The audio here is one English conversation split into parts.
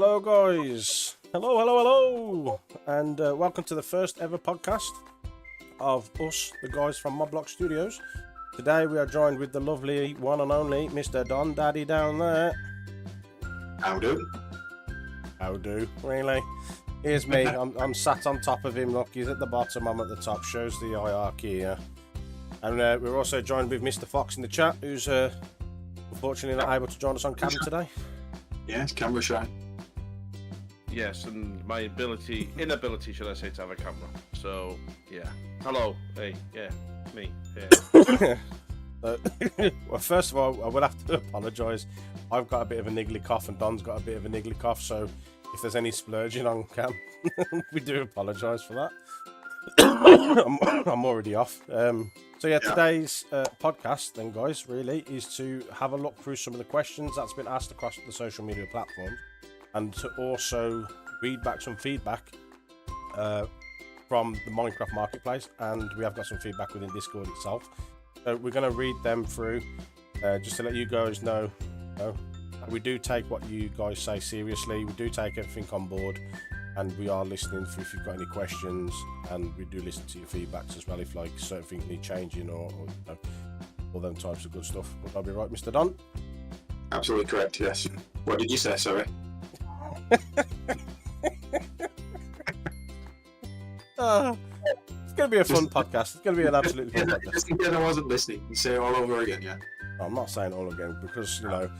Hello guys, hello, and welcome to the first ever podcast of us, the guys from MobBlocks Studios. Today we are joined with the lovely one and only Mr. Don Daddy down there. How do? Really? Here's me, I'm sat on top of him, look, he's at the bottom, I'm at the top, shows the hierarchy here. And we're also joined with Mr. Fox in the chat, who's unfortunately not able to join us on camera today. Yes, camera shy. Yes, and my inability, should I say, to have a camera. So, yeah. Hello. Hey, yeah, me. Yeah. Well, first of all, I would have to apologise. I've got a bit of a niggly cough, and Don's got a bit of a niggly cough, so if there's any splurging on cam, we do apologise for that. I'm already off. So yeah, today's podcast then, guys, really is to have a look through some of the questions that's been asked across the social media platforms, and to also read back some feedback from the Minecraft marketplace, and we have got some feedback within Discord itself. So we're going to read them through, just to let you guys know, we do take what you guys say seriously. We do take everything on board, and we are listening for if you've got any questions, and we do listen to your feedbacks as well if like certain things need changing or you know, all them types of good stuff. Would I be right, Mr. Don? Absolutely correct, yes. What did you say, sorry? It's going to be a fun podcast. It's going to be an absolutely fun podcast. Just in case I wasn't listening, you say it all over again, yeah? I'm not saying all again because, you know,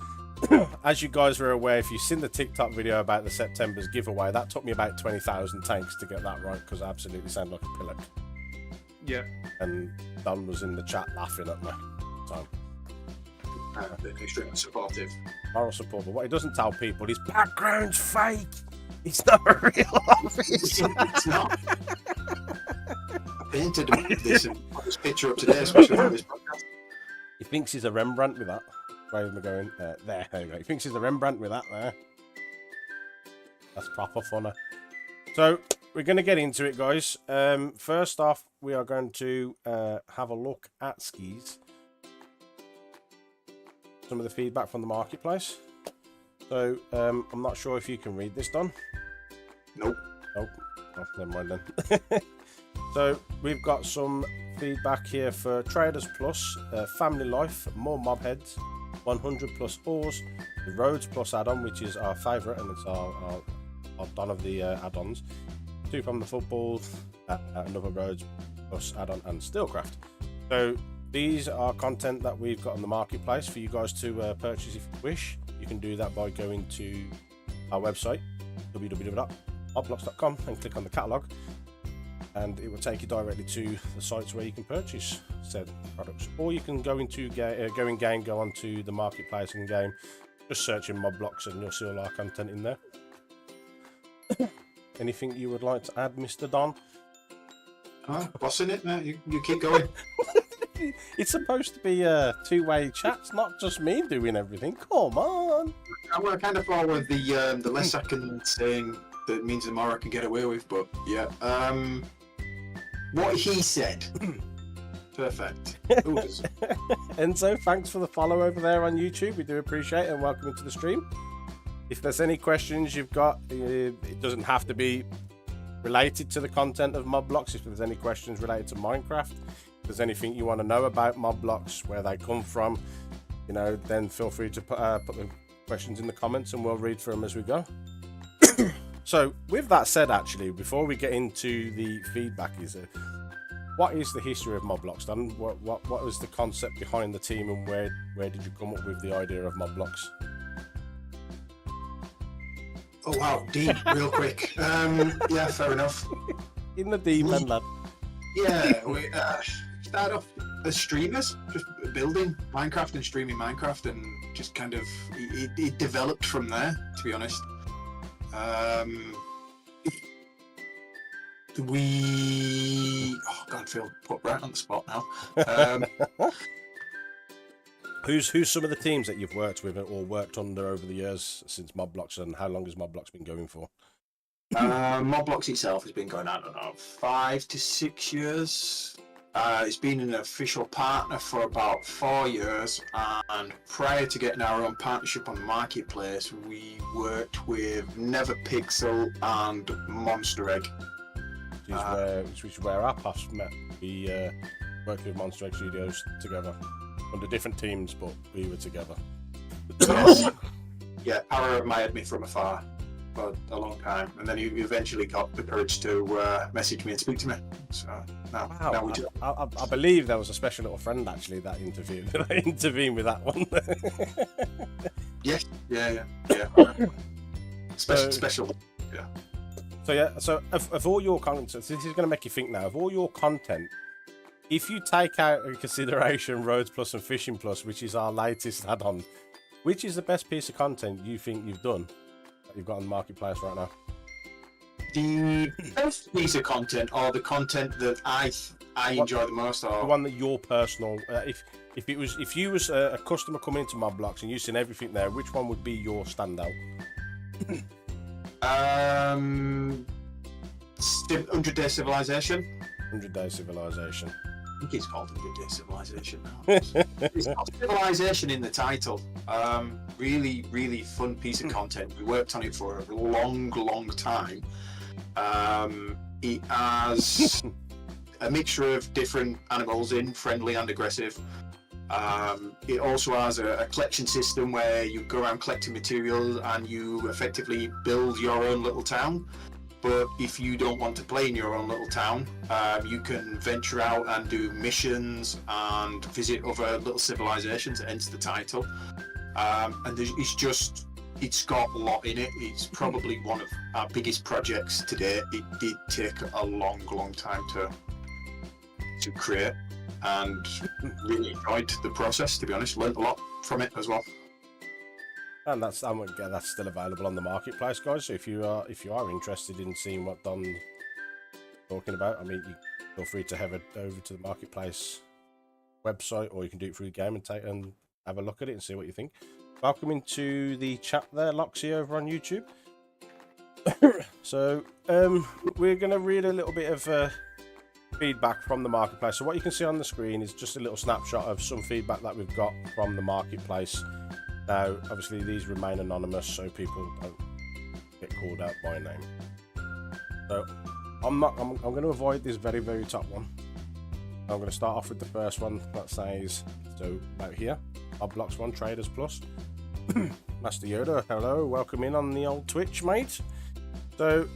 as you guys were aware, if you've seen the TikTok video about the September's giveaway, that took me about 20,000 takes to get that right because I absolutely sound like a pillock. Yeah. And Don was in the chat laughing at me. So, extremely supportive. moral support, but what he doesn't tell people, his background's fake. It's not a real office. It's not. I painted this and put this picture up today, especially for this podcast. He thinks he's a Rembrandt with that. Where am I going? There you go. He thinks he's a Rembrandt with that there. That's proper funny. So, we're going to get into it, guys. First off, we are going to have a look at skis. Some of the feedback from the marketplace. So, I'm not sure if you can read this, Don. Nope. Oh, never mind then. So, we've got some feedback here for Traders Plus, Family Life, More Mob Heads, 100 plus ores, the Roads Plus add-on, which is our favourite, and it's our Don of the add-ons. 2 from the football, another Roads Plus add-on, and Steelcraft. So these are content that we've got on the marketplace for you guys to purchase if you wish. You can do that by going to our website, www.mobblocks.com, and click on the catalogue, and it will take you directly to the sites where you can purchase said products. Or you can go into go onto the marketplace in game, just search in MobBlocks, and you'll see all our content in there. Anything you would like to add, Mr. Don? Bossing it, mate. You keep going. It's supposed to be a two-way chat, it's not just me doing everything. Come on. I kind of follow with the less I can saying that means the more I can get away with, but yeah. What he said. Perfect. And so, thanks for the follow over there on YouTube. We do appreciate it, and welcome into the stream. If there's any questions you've got, it doesn't have to be related to the content of MobBlocks. If there's any questions related to Minecraft, if there's anything you want to know about MobBlocks, where they come from, you know, then feel free to put the questions in the comments, and we'll read through them as we go. So, with that said, actually, before we get into the feedback, what is the history of MobBlocks, Dan? What was the concept behind the team, and where did you come up with the idea of MobBlocks? Oh wow, deep, real quick. Yeah, fair enough. In the deep end, lad. Yeah, we started off as streamers, just building Minecraft and streaming Minecraft, and just kind of it developed from there, to be honest. Oh God, I feel put right on the spot now. Who's some of the teams that you've worked with or worked under over the years since MobBlocks, and how long has MobBlocks been going for? MobBlocks itself has been going, I don't know, 5 to 6 years. It's been an official partner for about 4 years, and prior to getting our own partnership on the marketplace, we worked with Neverpixel and Monster Egg. Which is where our paths met. We worked with Monster Egg Studios together under different teams, but we were together. Yeah, Para admired me from afar for a long time, and then he eventually got the courage to message me and speak to me. So now we do. I believe there was a special little friend actually that intervened with that one. Yes, yeah. Special. Yeah. So of all your content, so this is going to make you think now. Of all your content, if you take out in consideration Roads Plus and Fishing Plus, which is our latest add-on, which is the best piece of content you think you've done that you've got on the marketplace right now? The best piece of content, or the content that I enjoy the most, or the one that your personal, if you was a customer coming into MobBlocks and you've seen everything there, which one would be your standout? 100 Day Civilization. 100 Day Civilization. I think it's called 100 Day Civilization now. It's got Civilization in the title. Really, really fun piece of content. We worked on it for a long time. It has a mixture of different animals in, friendly and aggressive. It also has a collection system where you go around collecting materials and you effectively build your own little town. But if you don't want to play in your own little town, you can venture out and do missions and visit other little civilizations, hence the title. And it's got a lot in it. It's probably one of our biggest projects to date. It did take a long time to create, and really enjoyed the process, to be honest. Learned a lot from it as well. And that's still available on the marketplace, guys. So if you are interested in seeing what Don's talking about, I mean, you feel free to head over to the marketplace website, or you can do it through the game and have a look at it and see what you think. Welcome into the chat there, Loxy, over on YouTube. So we're going to read a little bit of feedback from the marketplace. So what you can see on the screen is just a little snapshot of some feedback that we've got from the marketplace. Now, obviously, these remain anonymous, so people don't get called out by name. So I'm going to avoid this very, very top one. I'm going to start off with the first one that says, so about here, MobBlocks 1 Traders Plus. Master Yoda, hello, welcome in on the old Twitch, mate. So,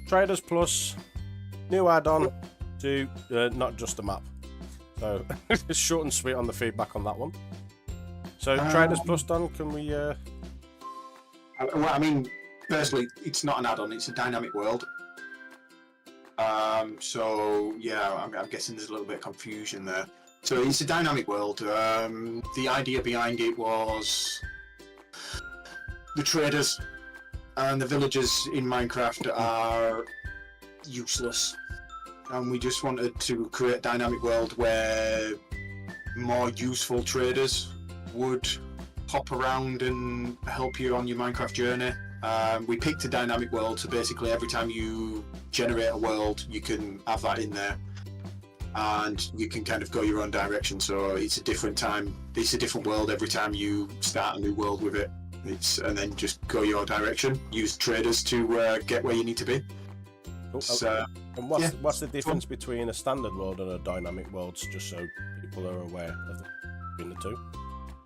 Traders Plus, new add-on to not just a map. So, it's short and sweet on the feedback on that one. So, Traders Plus, Don, can we... Well, I mean, personally, it's not an add-on, it's a dynamic world. So, yeah, I'm guessing there's a little bit of confusion there. So, it's a dynamic world. The idea behind it was the traders and the villagers in Minecraft are useless. And we just wanted to create a dynamic world where more useful traders would hop around and help you on your Minecraft journey. We picked a dynamic world, so basically every time you generate a world, you can have that in there, and you can kind of go your own direction. So it's a different world every time you start a new world with it. And then just go your direction. Use traders to get where you need to be. And what's the difference between a standard world and a dynamic world, just so people are aware of between the two?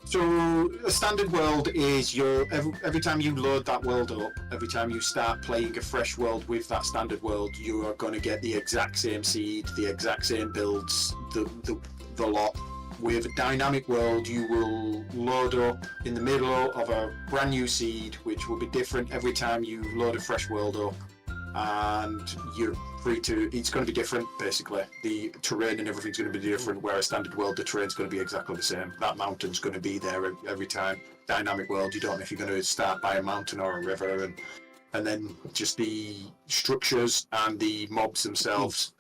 So a standard world is every time you load that world up, every time you start playing a fresh world with that standard world, you are going to get the exact same seed, the exact same builds, the lot. With a dynamic world, you will load up in the middle of a brand new seed, which will be different every time you load a fresh world up, and you're free to. It's going to be different, basically. The terrain and everything's going to be different. Where a standard world, the terrain's going to be exactly the same. That mountain's going to be there every time. Dynamic world, you don't know if you're going to start by a mountain or a river, and then just the structures and the mobs themselves.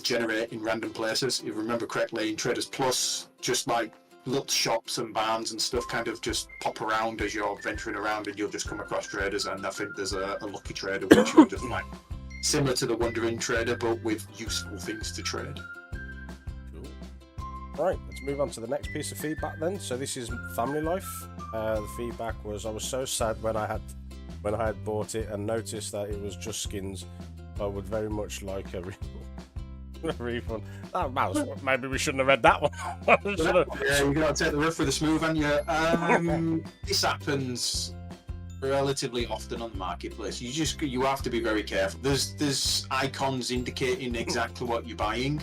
Generate in random places. If you remember correctly, in Traders Plus, just like little shops and barns and stuff kind of just pop around as you're venturing around, and you'll just come across traders. And I think there's a lucky trader, which you'll just like similar to the wandering trader, but with useful things to trade. Right, let's move on to the next piece of feedback then. So this is family life. The feedback was, I was so sad when I had bought it and noticed that it was just skins. I would very much like a refund. Maybe we shouldn't have read that one. Yeah, you got to take the rough with the smooth, haven't you? This happens relatively often on the marketplace. You have to be very careful. There's icons indicating exactly what you're buying.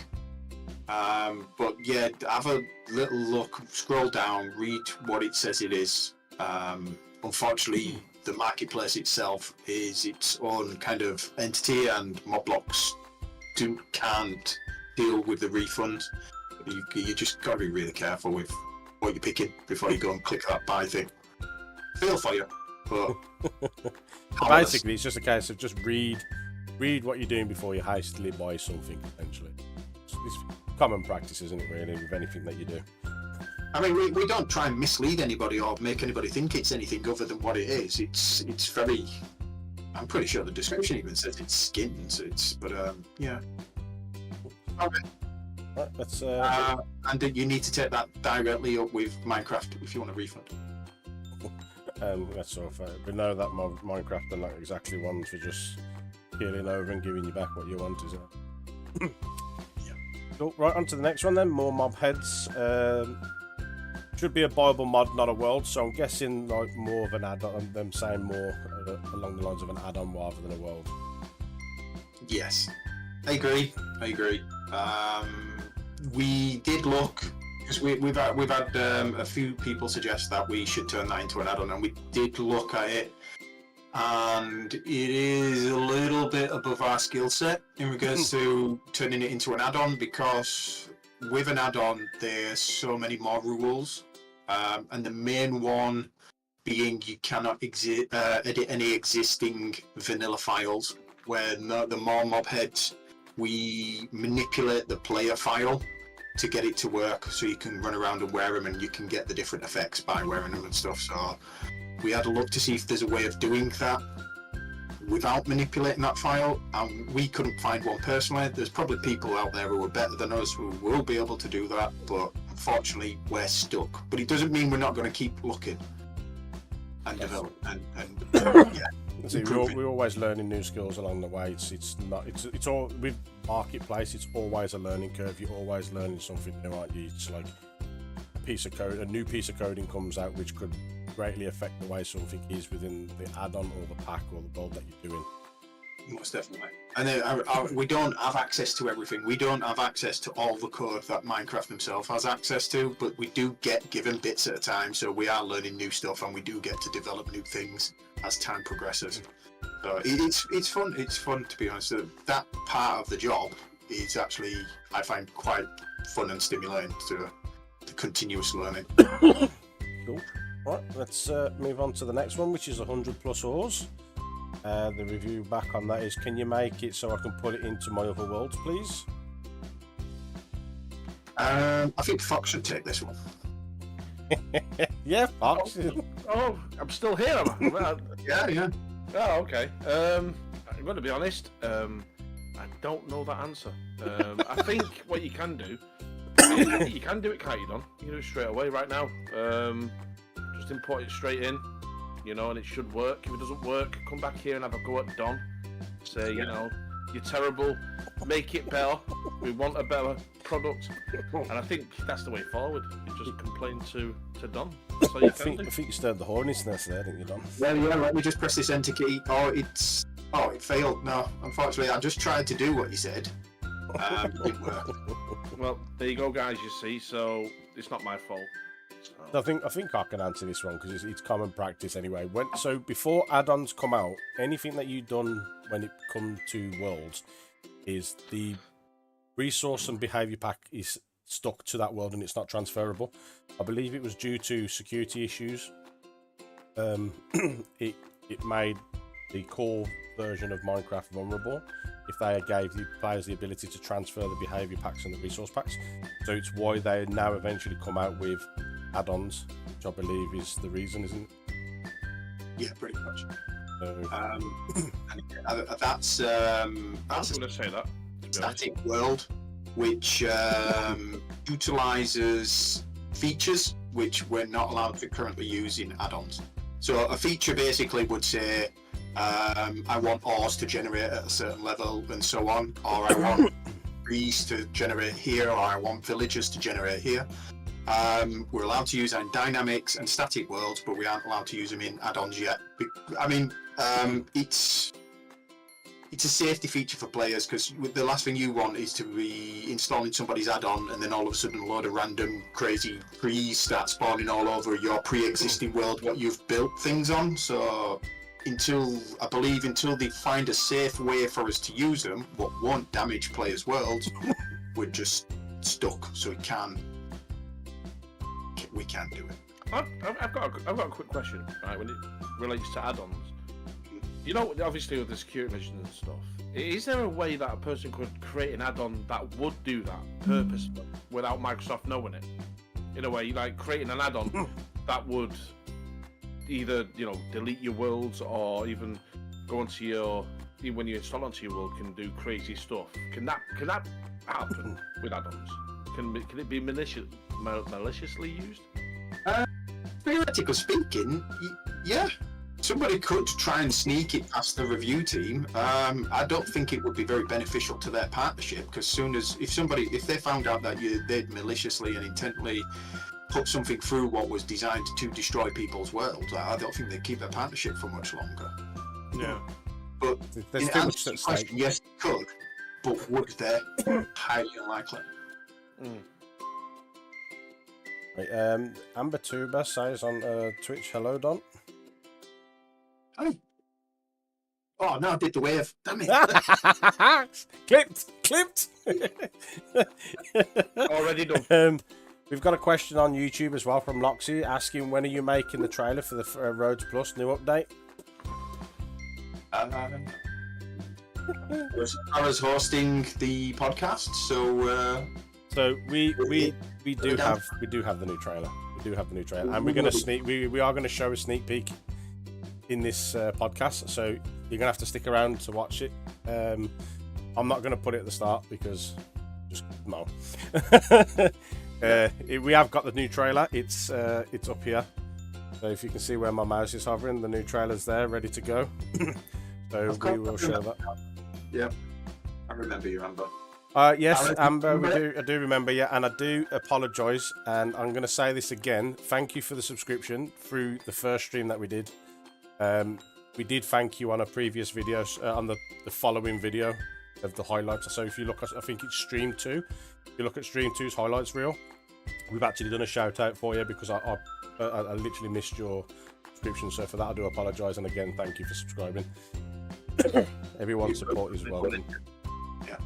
But yeah, have a little look, scroll down, read what it says it is. Unfortunately, the marketplace itself is its own kind of entity, and MobBlocks can't deal with the refunds. You just got to be really careful with what you're picking before you go and click that buy thing. Feel for you, but basically it's just a case of just read what you're doing before you hastily buy something. Essentially, it's common practice, isn't it? Really, with anything that you do. I mean, we don't try and mislead anybody or make anybody think it's anything other than what it is. It's very. I'm pretty sure the description even says it's skins. Yeah. Okay. Right, let's. And you need to take that directly up with Minecraft if you want a refund. That's all fair. We know that Minecraft are not exactly ones for just peeling over and giving you back what you want, is it? Yeah. Cool. Right, on to the next one then. More mob heads. Should be a buyable mod, not a world. So I'm guessing like more of an add-on. Them saying more along the lines of an add-on rather than a world. Yes, I agree. We did look, because we've had a few people suggest that we should turn that into an add-on, and we did look at it, and it is a little bit above our skill set in regards to turning it into an add-on, because with an add-on there's so many more rules, and the main one being you cannot edit any existing vanilla files. When the more mob heads, we manipulate the player file to get it to work, so you can run around and wear them, and you can get the different effects by wearing them and stuff. So we had a look to see if there's a way of doing that without manipulating that file, and we couldn't find one personally. There's probably people out there who are better than us who will be able to do that, but unfortunately we're stuck. But it doesn't mean we're not going to keep looking and develop and yeah. See, we're always learning new skills along the way. It's all with marketplace. It's always a learning curve. You're always learning something new, aren't you? It's like a new piece of coding comes out, which could greatly affect the way something is within the add-on or the pack or the build that you're doing. Most definitely. And then we don't have access to everything. We don't have access to all the code that Minecraft himself has access to, but we do get given bits at a time, so we are learning new stuff, and we do get to develop new things as time progresses. So it's fun. It's fun, to be honest. That part of the job is actually, I find, quite fun and stimulating to the continuous learning. Cool. Right, let's move on to the next one, which is 100 plus ores. The review back on that is, can you make it so I can put it into my other worlds, please? I think Fox should take this one. Yeah, Fox. Oh, I'm still here, am I? Yeah. Oh, okay. I'm going to be honest. I don't know that answer. I think what you can do, you can do it Kaidon. You can do it straight away right now. Just import it straight in, and it should work. If it doesn't work, come back here and have a go at Don. Say, you're terrible. Make it better. We want a better product. And I think that's the way forward. You just complain to Don. That's all you can do. I think you stirred the hornet's nest there, didn't you, Don? Yeah. Let me just press this enter key. It failed. No, unfortunately, I just tried to do what you said. It didn't work. Well, there you go, guys. You see, so it's not my fault. So I think I can answer this one because it's common practice anyway. So before add-ons come out, anything that you've done when it comes to worlds is the resource and behavior pack is stuck to that world and it's not transferable. I believe it was due to security issues. It made the core version of Minecraft vulnerable if they gave the players the ability to transfer the behavior packs and the resource packs. So it's why they now eventually come out with add-ons, which I believe is the reason, isn't it? Yeah, pretty much. So, and that's I was going to say that. static world. which utilizes features which we're not allowed to currently use in add-ons. So a feature basically would say, I want ores to generate at a certain level and so on, or I want trees to generate here, or I want villagers to generate here. We're allowed to use that in dynamics and static worlds, but we aren't allowed to use them in add-ons yet. I mean, it's a safety feature for players, because the last thing you want is to be installing somebody's add-on and then all of a sudden a load of random crazy trees start spawning all over your pre-existing world, what you've built things on. So until they find a safe way for us to use them, what won't damage players' worlds, we're just stuck. So we can't do it. I've got a quick question, right? When it relates to add-ons, you know, obviously with the security measures and stuff, is there a way that a person could create an add-on that would do that purposefully without Microsoft knowing it? In a way, like creating an add-on that would either, you know, delete your worlds or even go onto your, when you install onto your world, can do crazy stuff. Can that happen with add-ons? Can it be maliciously used? Theoretically speaking, yeah. Somebody could try and sneak it past the review team. I don't think it would be very beneficial to their partnership, because if they found out that they'd maliciously and intently put something through what was designed to destroy people's worlds, I don't think they'd keep their partnership for much longer. Yeah. But There's in too much answer to at the question, stake. yes, they could, but would they? Highly unlikely. Right, Amber Tuber says on Twitch, hello, Don. Hi. Oh no, I did the wave. Damn it. Clipped. Already done. We've got a question on YouTube as well from Loxy asking, when are you making the trailer for the Rhodes Plus new update? I was hosting the podcast, So we do have the new trailer. We do have the new trailer, and we are gonna show a sneak peek in this podcast. So you're gonna have to stick around to watch it. I'm not gonna put it at the start because just no. We have got the new trailer. It's up here. So if you can see where my mouse is hovering, the new trailer's there, ready to go. So we will show that. Yeah, I remember you, Amber. Yes, Amber, I do remember, yeah, and I do apologise, and I'm going to say this again. Thank you for the subscription through the first stream that we did. We did thank you on a previous video, on the following video of the highlights. So if you look at, I think it's stream 2. If you look at stream 2's highlights reel, we've actually done a shout out for you because I literally missed your subscription. So for that, I do apologise, and again, thank you for subscribing. Everyone's support is welcome. Yeah.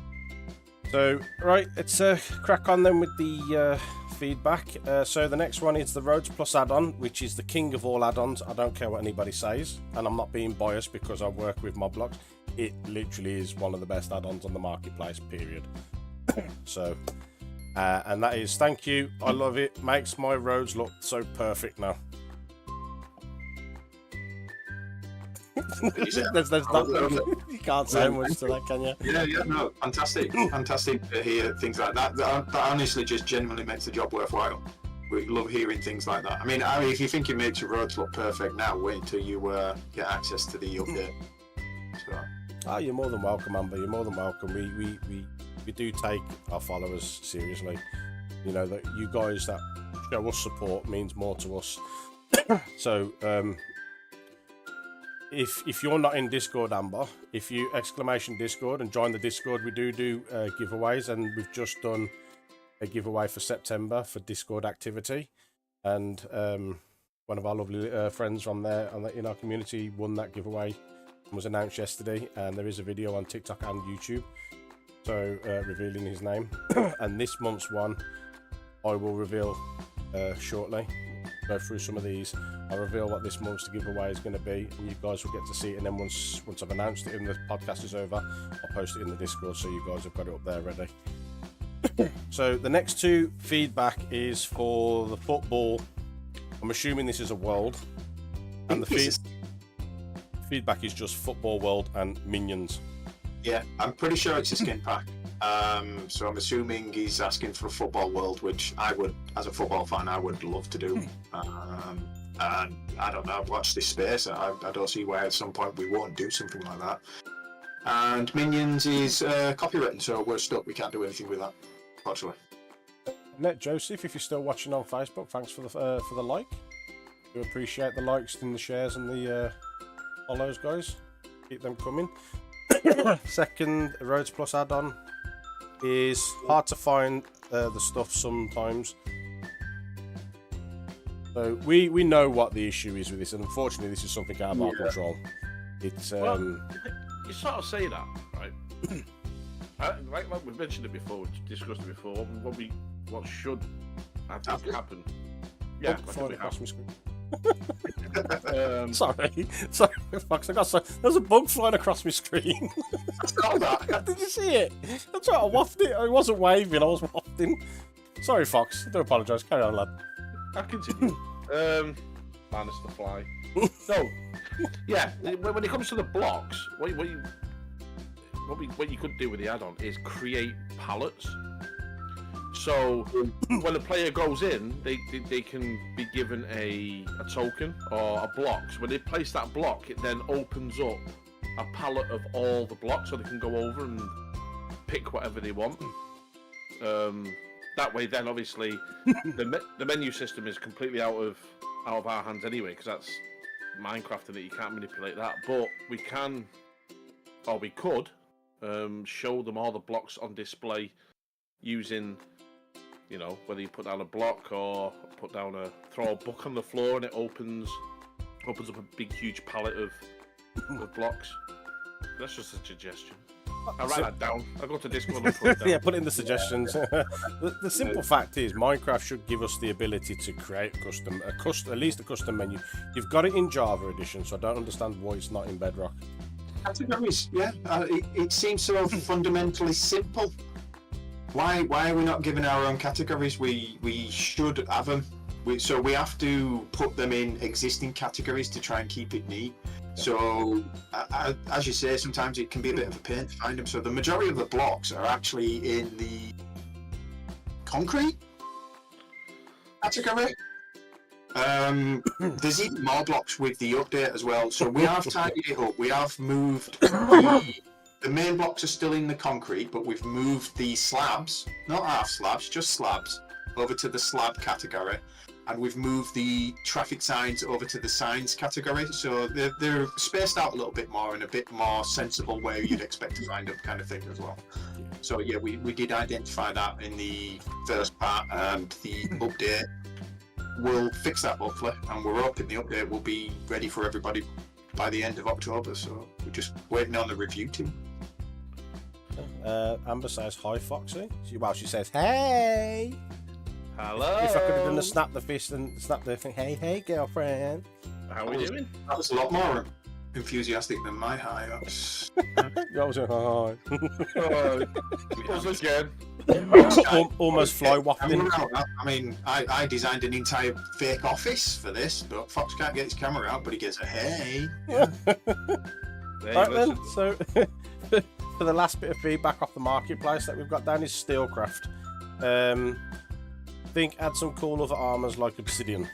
So, right, let's crack on then with the feedback. So the next one is the Rhodes Plus add-on, which is the king of all add-ons. I don't care what anybody says, and I'm not being biased because I work with MobBlocks. It literally is one of the best add-ons on the marketplace, period. So, and that is, thank you, I love it, makes my roads look so perfect now. there's not, you can't say much to that, can you? Yeah, no, fantastic to hear things like that. That honestly just genuinely makes the job worthwhile. We love hearing things like that. I mean, if you think it makes your roads look perfect now, wait until you get access to the update. So. You're more than welcome, Amber. You're more than welcome. We do take our followers seriously. You know that you guys that show us support means more to us. So if you're not in Discord, Amber, if you !Discord and join the Discord, we do giveaways, and we've just done a giveaway for September for Discord activity, and one of our lovely friends from there in our community won that giveaway and was announced yesterday, and there is a video on TikTok and YouTube, so revealing his name. And this month's one I will reveal shortly. Go through some of these. I'll reveal what this month's giveaway is going to be, and you guys will get to see it. And then once I've announced it and the podcast is over, I'll post it in the Discord so you guys have got it up there ready. So the next two feedback is for the football. I'm assuming this is a world, and the feedback is just football world and minions. Yeah, I'm pretty sure it's a skin pack. So I'm assuming he's asking for a football world, which I would, as a football fan, I would love to do. And I don't know, watch this space. I don't see why at some point we won't do something like that. And Minions is copywritten, so we're stuck. We can't do anything with that, unfortunately. Net Joseph, if you're still watching on Facebook, thanks for the like. We appreciate the likes and the shares and the follows, guys. Keep them coming. Second Rhodes Plus add-on is hard to find the stuff sometimes. So we know what the issue is with this, and unfortunately, this is something out of our control. It's well, you sort of say that, right? like we've mentioned it before, we've discussed it before. What should I think happen? Yeah, flying across my screen. Sorry, Fox. There's a bug flying across my screen. I saw that. Did you see it? That's right. I wafted it. I wasn't waving. I was wafting. Sorry, Fox. I do apologise. Carry on, lad. I continue. Minus the fly. So, yeah. When it comes to the blocks, what you could do with the add-on is create pallets. So when a player goes in, they can be given a token or a block. So when they place that block, it then opens up a palette of all the blocks, so they can go over and pick whatever they want. That way, then obviously the menu system is completely out of our hands anyway, because that's Minecraft and you can't manipulate that. But we can, or we could, show them all the blocks on display using, you know, whether you put down a block or throw a book on the floor and it opens up a big huge palette of blocks. That's just a suggestion. I'll write that down. I'll go to Discord and put it down. Yeah, put in the suggestions. The simple fact is, Minecraft should give us the ability to create at least a custom menu. You've got it in Java edition, so I don't understand why it's not in Bedrock. Categories, yeah. It seems so fundamentally simple. Why are we not given our own categories? We should have them. So we have to put them in existing categories to try and keep it neat. So, as you say, sometimes it can be a bit of a pain to find them. So the majority of the blocks are actually in the concrete category. There's even more blocks with the update as well. So we have tidied it up. We have moved the main blocks are still in the concrete, but we've moved the slabs, not half slabs, just slabs, over to the slab category. And we've moved the traffic signs over to the signs category. So they're spaced out a little bit more in a bit more sensible way you'd expect to find them, kind of thing as well. So yeah, we did identify that in the first part, and the update will fix that hopefully. And we're hoping the update will be ready for everybody by the end of October. So we're just waiting on the review team. Amber says hi, Foxy. She says hey. Hello. If I could have done a snap the fist and snap the thing, hey girlfriend. How are we doing? That was a lot more enthusiastic than my hi. That was a hi. Us again. Almost fly wafting. I mean, I designed an entire fake office for this, but Fox can't get his camera out, but he gets a hey. Right then, so for the last bit of feedback off the marketplace that we've got down is Steelcraft. I think add some cool other armors like obsidian.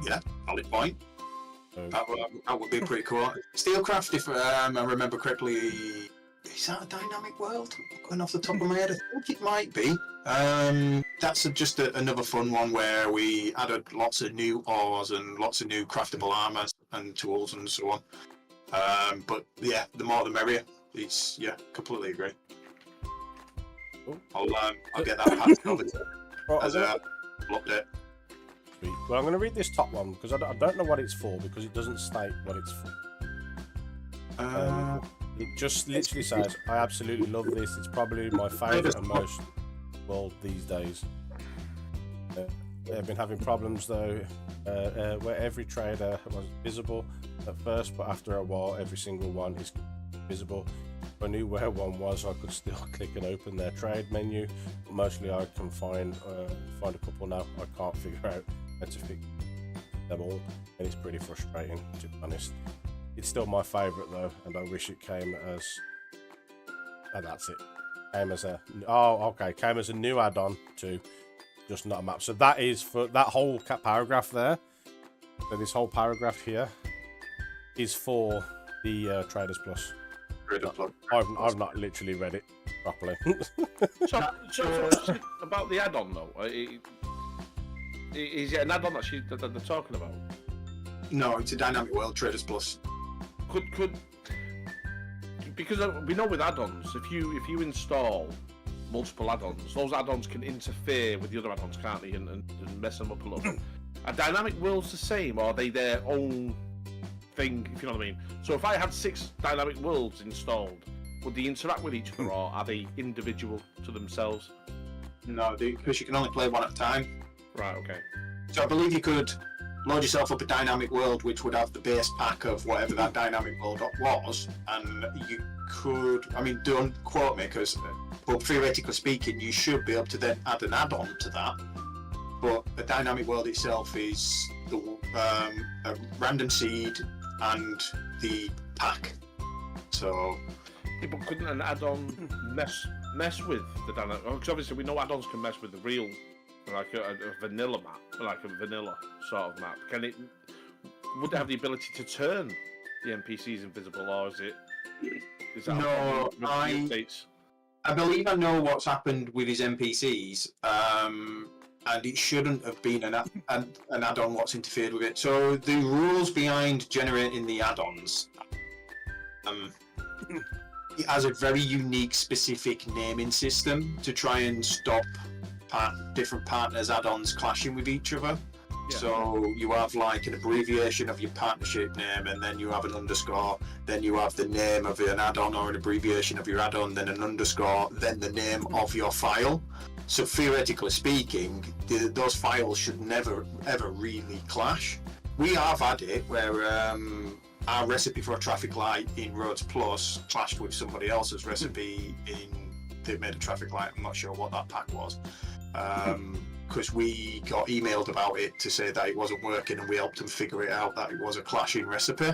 Yeah, valid point. That would be pretty cool. Steelcraft, if I remember correctly, is that a dynamic world? Going off the top of my head, I think it might be. That's just another fun one where we added lots of new ores and lots of new craftable armors and tools and so on. But yeah, the more the merrier. It's completely agree. I'll get that passed over to as a update. Well, I'm going to read this top one because I don't know what it's for because it doesn't state what it's for. It just literally says, I absolutely love this. It's probably my favourite and most world these days. They've been having problems though, where every trader was visible at first, but after a while, every single one is visible. If I knew where one was, I could still click and open their trade menu, but mostly I can find a couple now. I can't figure out how to fix them all, and it's pretty frustrating, to be honest. It's still my favourite though, and I wish it came as Oh, that's it. Came as a came as a new add-on to just not a map. So that is for that whole paragraph there. So this whole paragraph here is for the Traders Plus. I've not literally read it properly. So about the add-on though, is it an add-on that they're talking about? No, it's a Dynamic World Traders Plus. Could because we know with add-ons, if you install multiple add-ons, those add-ons can interfere with the other add-ons, can't they, and mess them up a little bit. Are Dynamic Worlds the same, or are they their own thing, if you know what I mean? So if I had 6 Dynamic Worlds installed, would they interact with each other, or are they individual to themselves? No, because you can only play one at a time. Right, okay. So I believe you could load yourself up a Dynamic World, which would have the base pack of whatever that Dynamic World was, and you could, I mean, don't quote me, but theoretically speaking, you should be able to then add an add-on to that. But the Dynamic World itself is a random seed and the pack. So, people couldn't an add-on mess with the Dynamic? Because obviously we know add-ons can mess with the real, like a vanilla map, like a vanilla sort of map. Would they have the ability to turn the NPCs invisible, or is that no? I believe I know what's happened with his NPCs, and it shouldn't have been an add-on what's interfered with it. So the rules behind generating the add-ons, it has a very unique, specific naming system to try and stop different partners' add-ons clashing with each other. Yeah. So you have like an abbreviation of your partnership name, and then you have an underscore, then you have the name of an add-on or an abbreviation of your add-on, then an underscore, then the name of your file. So theoretically speaking, those files should never ever really clash. We have had it where our recipe for a traffic light in Roads Plus clashed with somebody else's recipe they made a traffic light. I'm not sure what that pack was. Because we got emailed about it to say that it wasn't working, and we helped them figure it out that it was a clashing recipe.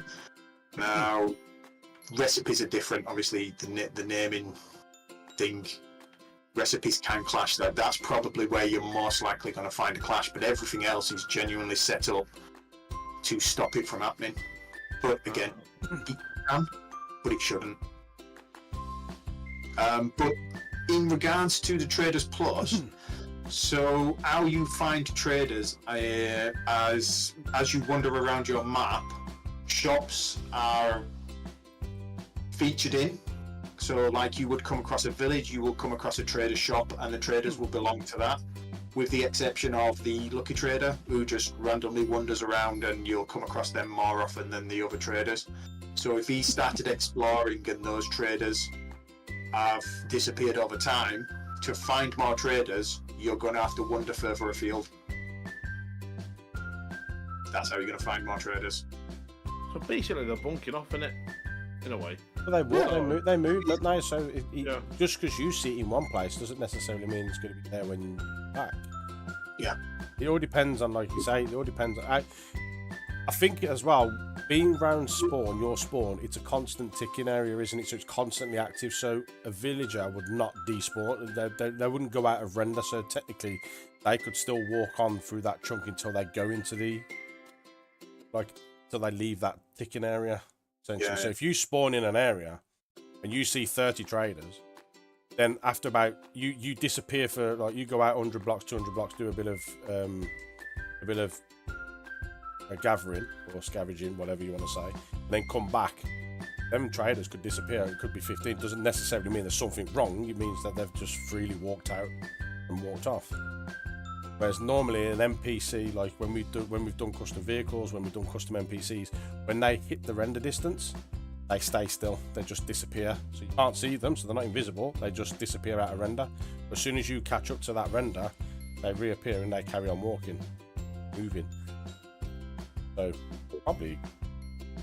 Now, recipes are different, obviously, the naming thing, recipes can clash. That's probably where you're most likely going to find a clash, but everything else is genuinely set up to stop it from happening. But again, it can, but it shouldn't. But in regards to the Traders Plus, so how you find traders, as you wander around your map, shops are featured in. So like you would come across a village, you will come across a trader shop, and the traders will belong to that, with the exception of the lucky trader, who just randomly wanders around, and you'll come across them more often than the other traders. So if he started exploring and those traders have disappeared over time, to find more traders, you're going to have to wander further afield. That's how you're going to find more traders. So basically they're bunking off, innit? In a way. Well, they move, don't they? So just because you see it in one place doesn't necessarily mean it's going to be there when you're back. Yeah. It all depends on, like you say, it all depends on... I think as well, being around your spawn, it's a constant ticking area, isn't it? So it's constantly active. So a villager would not despawn. They wouldn't go out of render. So technically, they could still walk on through that chunk until they go into till they leave that ticking area. Essentially. Yeah. So if you spawn in an area and you see 30 traders, then after about you disappear for, like, you go out 100 blocks, 200 blocks, do a bit of gathering or scavenging, whatever you want to say, and then come back. Them traders could disappear. It could be 15. It doesn't necessarily mean there's something wrong. It means that they've just freely walked out and walked off. Whereas normally an NPC, like when we've done custom vehicles, when we've done custom NPCs, when they hit the render distance, they stay still. They just disappear. So you can't see them, so they're not invisible. They just disappear out of render. As soon as you catch up to that render, they reappear and they carry on walking, moving. So probably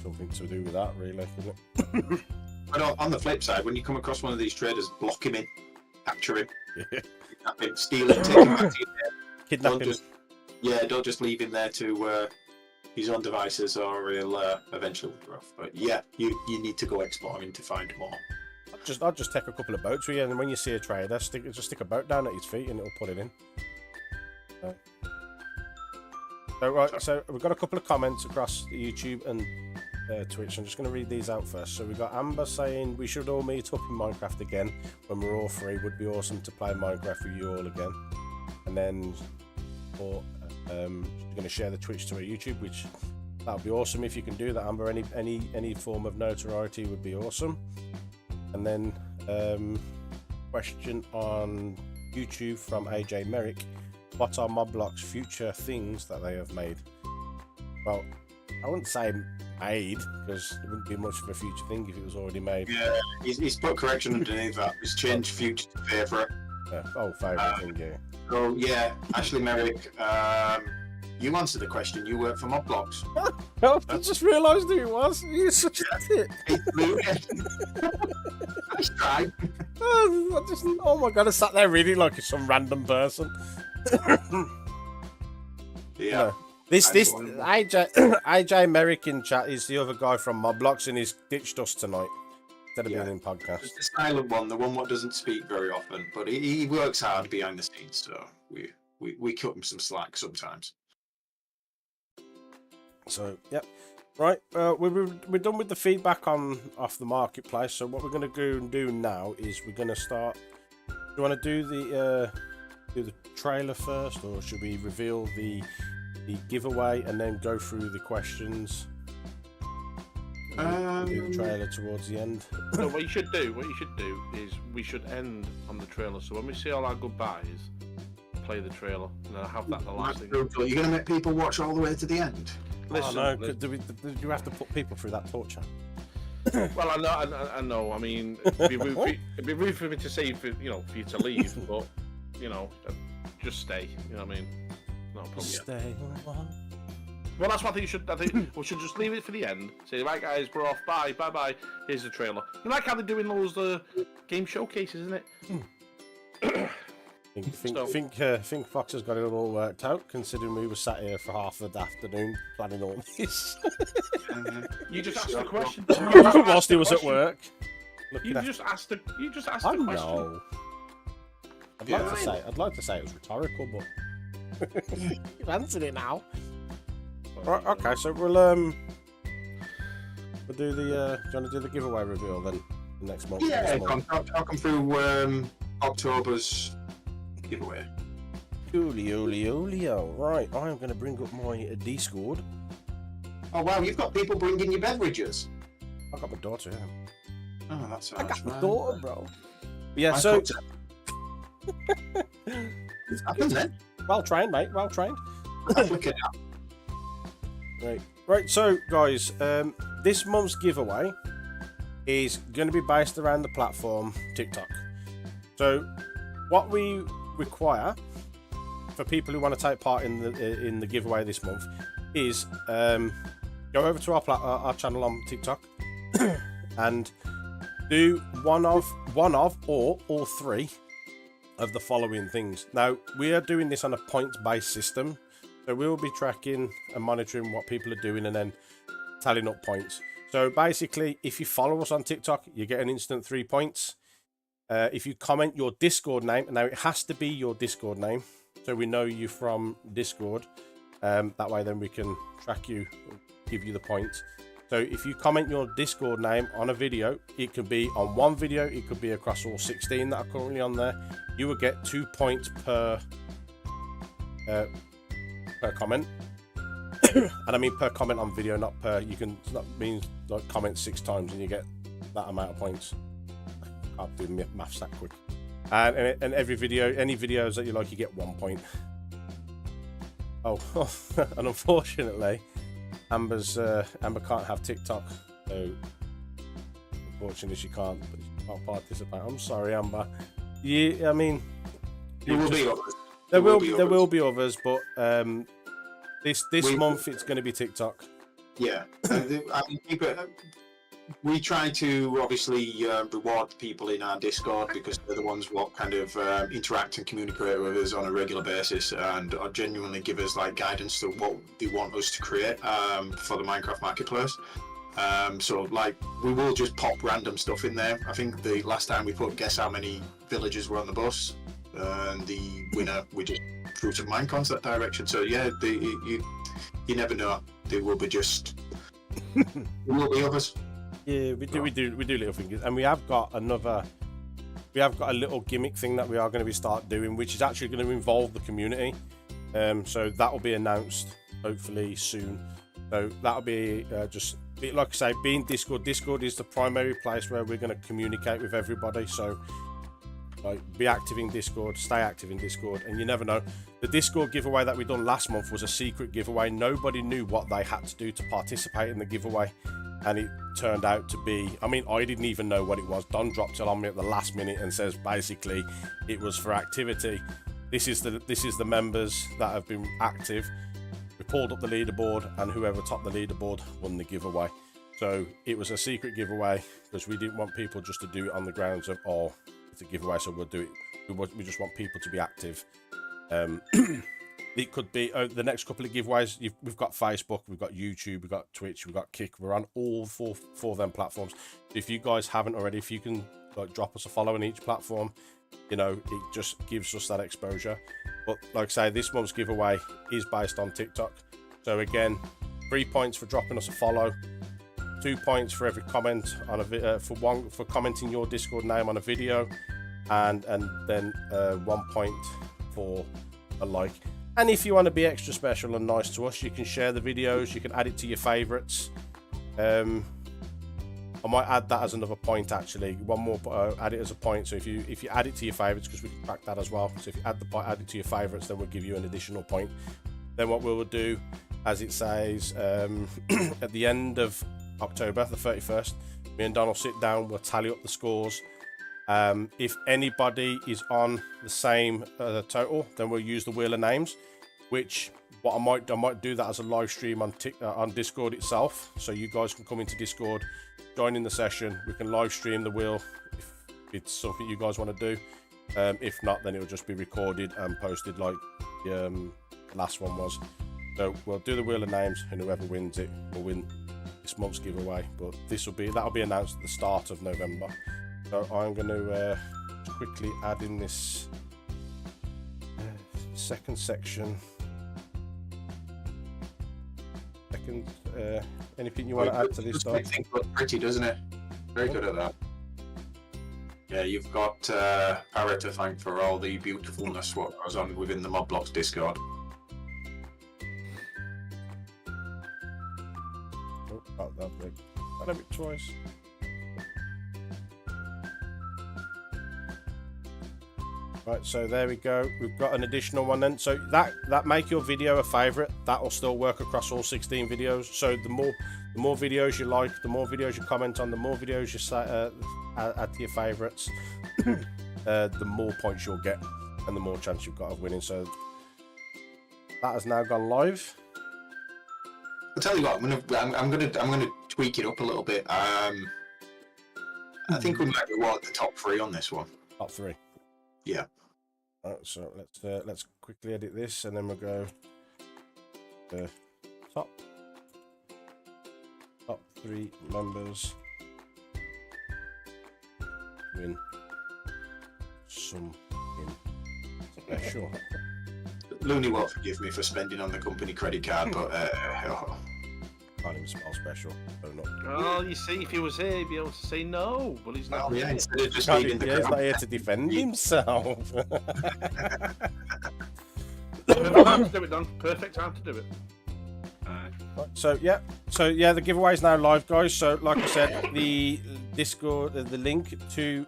something to do with that, really, isn't it? But on the flip side, when you come across one of these traders, block him in, capture him, kidnap him, steal him, take him back to your kidnap him. Don't just leave him there to his own devices, or he'll eventually wander off. But yeah, you need to go exploring to find more. I'd just take a couple of boats with you, and when you see a trader, just stick a boat down at his feet, and it'll put it in. So right, so we've got a couple of comments across the YouTube and Twitch. I'm just going to read these out first. So we got Amber saying we should all meet up in Minecraft again when we're all free. Would be awesome to play Minecraft with you all again. And then, she's going to share the Twitch to her YouTube, which that would be awesome if you can do that, Amber. Any form of notoriety would be awesome. And then question on YouTube from AJ Merrick: what are MobBlocks' future things that they have made? Well, I wouldn't say made, because it wouldn't be much of a future thing if it was already made. Yeah, he's put correction underneath that. He's changed future to favourite. Yeah. Favourite thing, yeah. So yeah, Ashley Merrick, you answered the question. You work for MobBlocks. I just realised who it was. You're such a tit. Nice try. Oh my god, I sat there reading like some random person. Yeah. No. This AJ Merrick in chat is the other guy from MobBlocks, and he's ditched us tonight instead of being in podcast. It's the silent one, the one what doesn't speak very often, but he works hard behind the scenes, so we cut him some slack sometimes. So yeah, right. We're done with the feedback off the marketplace. So what we're going to go and do now is we're going to start. Do you want to do the trailer first, or should we reveal the giveaway and then go through the questions? Do the trailer towards the end. No, what you should do is we should end on the trailer. So when we say all our goodbyes, play the trailer, and then I have that the last thing. You're going to make people watch all the way to the end? Listen, do you have to put people through that torture? Well, I know. I mean, it'd be rude for me to say for you to leave, but just stay. You know what I mean? Not a problem. Stay. Well, that's what I think we should just leave it for the end. Say, right, guys, we're off. Bye. Here's the trailer. You like how they're doing those game showcases, isn't it? Think Fox has got it all worked out, considering we were sat here for half the afternoon planning all this. You just asked the question. Whilst he was at work. You just asked the question. No. I'd like to say it was rhetorical, but you've answered it now. Right, okay, so we'll do the. Do you want to do the giveaway reveal then next month? Yeah, I'll come through October's giveaway. Julio. Right, I am going to bring up my Discord. Oh wow, you've got people bringing you beverages. I got my daughter. Yeah. Oh, that's I got my daughter, bro. Yeah, so. It's happened then. Well trained, mate. Well trained. Look at that. Right. So, guys, this month's giveaway is going to be based around the platform TikTok. So, what we require for people who want to take part in the giveaway this month is go over to our channel on TikTok and do one of or all three of the following things. Now, we are doing this on a points-based system, so we will be tracking and monitoring what people are doing and then tallying up points. So basically, if you follow us on TikTok, you get an instant 3 points. If you comment your Discord name, now it has to be your Discord name, so we know you from Discord. That way then we can track you, give you the points. So if you comment your Discord name on a video, it could be on one video, it could be across all 16 that are currently on there. You will get 2 points per comment. And I mean per comment on video, not per. That means like comment 6 times and you get that amount of points. I can't do maths that quick. And every video, any videos that you like, you get 1 point. Oh, and unfortunately, Amber can't have TikTok, so unfortunately she can't participate. I'm sorry, Amber. Yeah, I mean, there will be others. There will be others, but this month it's going to be TikTok. Yeah, I mean, we try to obviously reward people in our Discord because they're the ones what kind of interact and communicate with us on a regular basis and genuinely give us like guidance to what they want us to create for the Minecraft marketplace. So like we will just pop random stuff in there. I think the last time we put guess how many villagers were on the bus, and the winner we just Fruit of Mind concept direction. So yeah, you never know. They will be just there will be others. Yeah, we do little things, and we have got a little gimmick thing that we are going to start doing, which is actually going to involve the community. So that will be announced hopefully soon. So that'll be just like I say, being Discord. Discord is the primary place where we're going to communicate with everybody. So like, be active in Discord, stay active in Discord, and you never know. The Discord giveaway that we done last month was a secret giveaway. Nobody knew what they had to do to participate in the giveaway, and it turned out to be, I mean, I didn't even know what it was. Don dropped it on me at the last minute and says basically it was for activity. This is the members that have been active. We pulled up the leaderboard, and whoever topped the leaderboard won the giveaway. So it was a secret giveaway because we didn't want people just to do it on the grounds of, oh, it's a giveaway, so we'll do it. We just want people to be active. It could be the next couple of giveaways. We've got Facebook, we've got YouTube, we've got Twitch, we've got Kick. We're on all four of them platforms. If you guys haven't already, if you can like drop us a follow on each platform, you know, it just gives us that exposure. But like I say, this month's giveaway is based on TikTok. So again, 3 points for dropping us a follow, 2 points for every comment on a for commenting your Discord name on a video, and then 1 point for a like. And if you want to be extra special and nice to us, you can share the videos, you can add it to your favorites. I might add that as another point actually. One more, add it as a point. So if you add it to your favorites, because we can track that as well. So if you add it to your favorites, then we'll give you an additional point. Then what we will do, as it says, at the end of October, the 31st, me and Don will sit down, we'll tally up the scores. If anybody is on the same total, then we'll use the Wheel of Names, which what I might do that as a live stream on Discord itself, so you guys can come into Discord, join in the session. We can live stream the wheel if it's something you guys want to do. If not, then it'll just be recorded and posted like the last one was. So we'll do the Wheel of Names, and whoever wins it will win this month's giveaway. But that'll be announced at the start of November. So I'm going to quickly add in this second section. Anything you want to add to this? I think looks pretty, doesn't it? Very good at that. Yeah, you've got Parra to thank for all the beautifulness what goes on within the MobBlocks Discord. Oh, I'll have it twice. Right, so there we go. We've got an additional one then. So that make your video a favorite. That will still work across all 16 videos. So the more videos you like, the more videos you comment on, the more videos you add to your favorites, the more points you'll get, and the more chance you've got of winning. So that has now gone live. I'll tell you what. I'm gonna tweak it up a little bit. I think we might want the top 3 on this one. Top 3. Yeah. Alright, so let's quickly edit this, and then we'll go top 3 members win something special. Looney won't forgive me for spending on the company credit card, but can't even spell special. Oh, you see, if he was here, he'd be able to say no, but he's not. Yeah, instead of just he's not here to defend himself. Perfect time to do it, Don. Perfect time to do it. Right, so yeah, the giveaway is now live, guys. So like I said, the Discord, the link to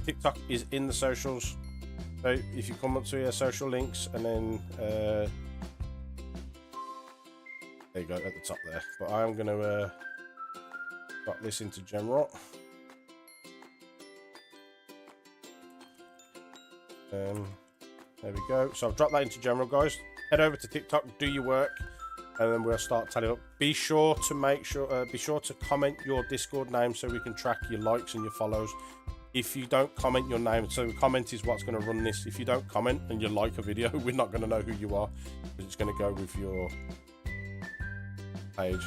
TikTok is in the socials. So if you come up to your social links, and then there you go at the top there. But I'm gonna drop this into general. There we go. So I've dropped that into general, guys. Head over to TikTok, do your work, and then we'll start tallying up. Be sure to comment your Discord name so we can track your likes and your follows. If you don't comment your name, so the comment is what's going to run this. If you don't comment and you like a video, we're not going to know who you are, because it's going to go with your page.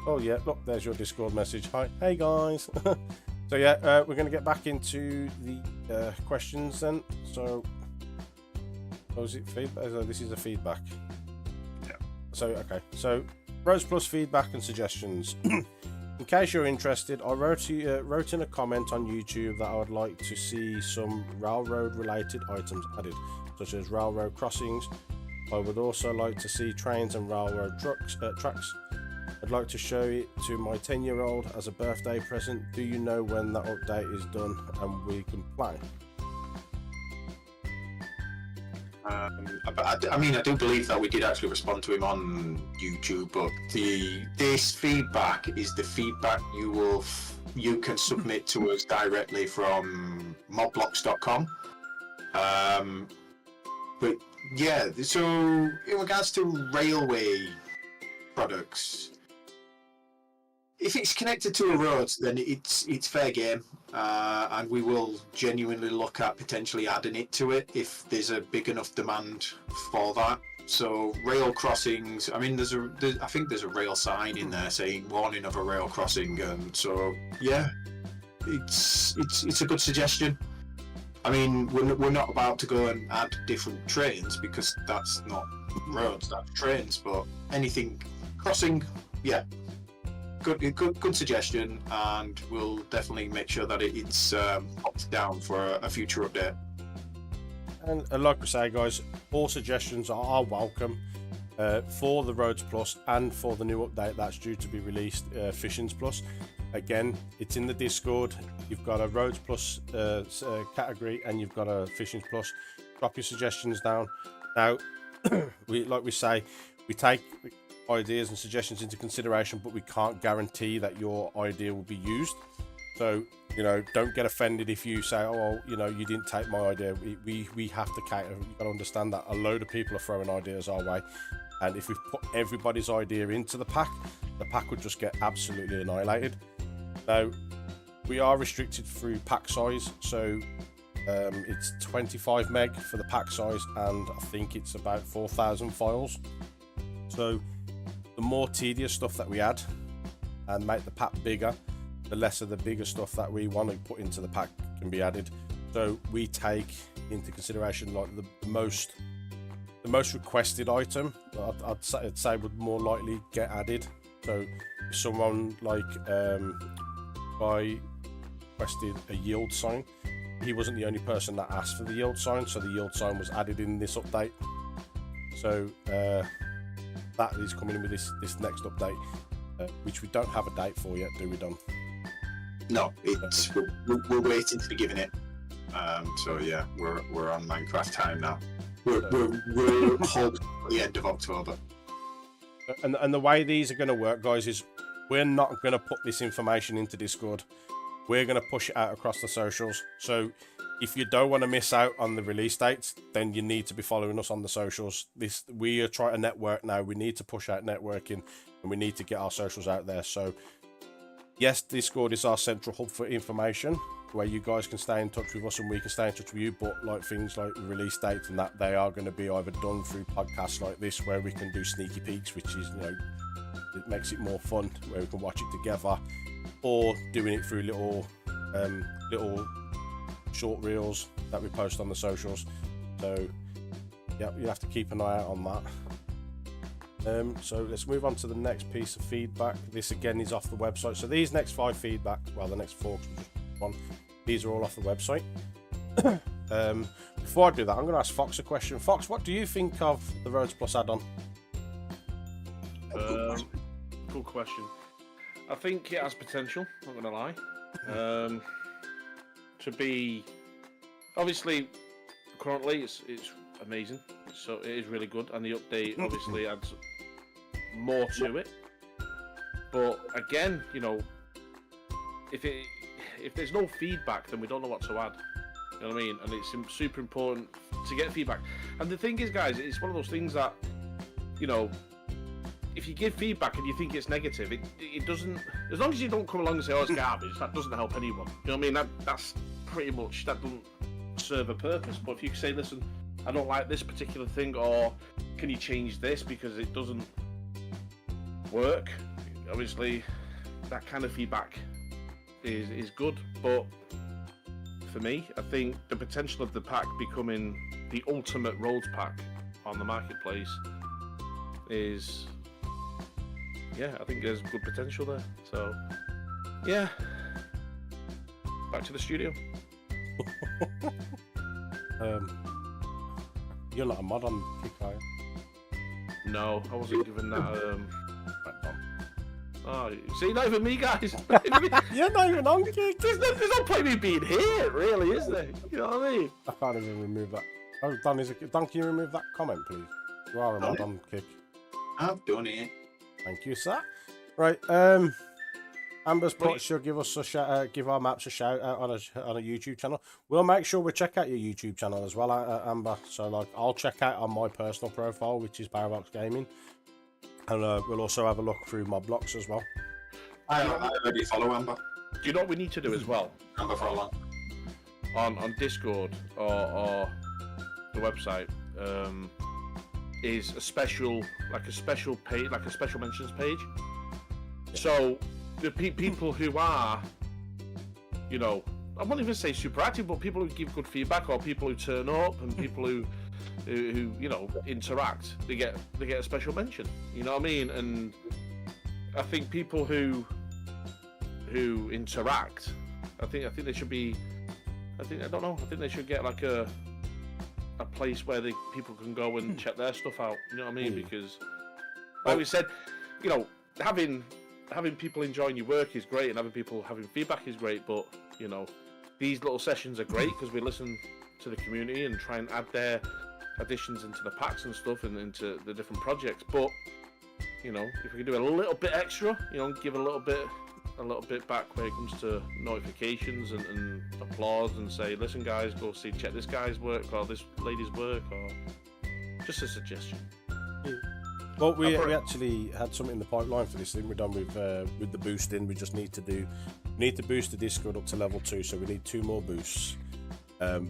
Oh yeah, look, there's your Discord message. Hi, hey guys. So yeah, we're going to get back into the questions then. So, was it feedback? This is a feedback. Yeah. So okay, so Rhodes Plus feedback and suggestions. In case you're interested, I wrote in a comment on YouTube that I would like to see some railroad-related items added, such as railroad crossings. I would also like to see trains and railroad tracks. I'd like to show it to my 10-year-old as a birthday present. Do you know when that update is done and we can play? But I mean, I do believe that we did actually respond to him on YouTube, but this feedback is the feedback you can submit to us directly from MobBlocks.com. But yeah, so in regards to railway products, if it's connected to a road, then it's fair game, and we will genuinely look at potentially adding it to it if there's a big enough demand for that. So rail crossings, I mean, I think there's a rail sign in there saying warning of a rail crossing, and so yeah, it's a good suggestion. I mean, we're not about to go and add different trains because that's not roads, that's trains. But anything crossing, yeah. Good suggestion, and we'll definitely make sure that it's popped down for a future update. And like we say, guys, all suggestions are welcome for the Rhodes Plus and for the new update that's due to be released, Fishings Plus. Again, it's in the Discord. You've got a Rhodes Plus category, and you've got a Fishings Plus. Drop your suggestions down. Now, we take ideas and suggestions into consideration, but we can't guarantee that your idea will be used. So, don't get offended if you say, oh, you didn't take my idea. We have to cater. You've got to understand that a load of people are throwing ideas our way, and if we put everybody's idea into the pack would just get absolutely annihilated. Now, we are restricted through pack size, so it's 25 meg for the pack size, and I think it's about 4,000 files. So the more tedious stuff that we add and make the pack bigger, the less of the bigger stuff that we want to put into the pack can be added. So we take into consideration like the most requested item I'd say would more likely get added. So if someone like I requested a yield sign, he wasn't the only person that asked for the yield sign, so the yield sign was added in this update. So that is coming in with this next update, which we don't have a date for yet, do we, Don? No, we're waiting to be given it. So yeah, we're on Minecraft time now. We're hoping at the end of October. And the way these are going to work, guys, is we're not going to put this information into Discord. We're going to push it out across the socials. So if you don't want to miss out on the release dates, then you need to be following us on the socials. We are trying to network now. We need to push out networking, and we need to get our socials out there. So yes, Discord is our central hub for information, where you guys can stay in touch with us and we can stay in touch with you. But like things like the release dates and that, they are going to be either done through podcasts like this, where we can do sneaky peeks, which is, it makes it more fun, where we can watch it together, or doing it through little short reels that we post on the socials. So yeah, you have to keep an eye out on that. So let's move on to the next piece of feedback. This again is off the website. So these next 5 feedbacks, well, the next 4, these are all off the website. Before I do that, I'm going to ask Fox a question. Fox, what do you think of the Rhodes Plus add-on? Good question. I think it has potential, not going to lie. To be, obviously, currently it's amazing. So it is really good, and the update obviously adds more to it. But again, if there's no feedback, then we don't know what to add. You know what I mean? And it's super important to get feedback. And the thing is, guys, it's one of those things that, if you give feedback and you think it's negative, it doesn't. As long as you don't come along and say, "Oh, it's garbage," that doesn't help anyone. You know what I mean? That's pretty much, that doesn't serve a purpose. But if you say, "Listen, I don't like this particular thing," or "Can you change this because it doesn't work?" obviously that kind of feedback is good, but for me, I think the potential of the pack becoming the ultimate roads pack on the marketplace is, I think there's good potential there. So, back to the studio. You're not a mod on Kick, are you? No, I wasn't given that. Oh, see, not even me, guys. You're not even on Kick. There's no point me being here, really, is there? You know what I mean? I can't even remove that. Oh, Don, Don, can you remove that comment, please? You are a mod on Kick. I've done it. Thank you, sir. Right, Amber's put she'll give us a shout, give our maps a shout out on a YouTube channel. We'll make sure we check out your YouTube channel as well, Amber. So like, I'll check out on my personal profile, which is Parabox Gaming, and we'll also have a look through MobBlocks as well. I already follow Amber. Do you know what we need to do as well? Amber for a long. On Discord or the website, is a special page, like a special mentions page. Yeah. So the people who are, I won't even say super active, but people who give good feedback, or people who turn up, and people who interact, they get a special mention. You know what I mean? And I think people who interact, I think they should be. I think they should get like a place where people can go and check their stuff out. You know what I mean? Because, like we said, having people enjoying your work is great, and having people having feedback is great. But these little sessions are great because we listen to the community and try and add their additions into the packs and stuff and into the different projects. But if we can do a little bit extra, give a little bit back where it comes to notifications and applause, and say, listen guys, go check this guy's work or this lady's work, or just a suggestion. Well, we actually had something in the pipeline for this thing. We're done with the boosting. We just need to boost the Discord up to level 2, so we need 2 more boosts,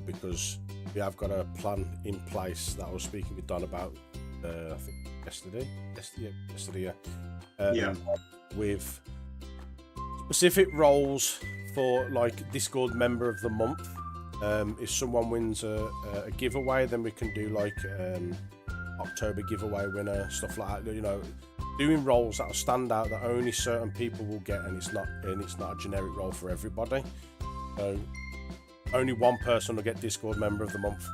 because we have got a plan in place that I was speaking with Don about, I think yesterday, with specific roles for like Discord member of the month. If someone wins a giveaway, then we can do like October giveaway winner, stuff like that. Doing roles that'll stand out that only certain people will get, and it's not a generic role for everybody. So only one person will get Discord member of the month,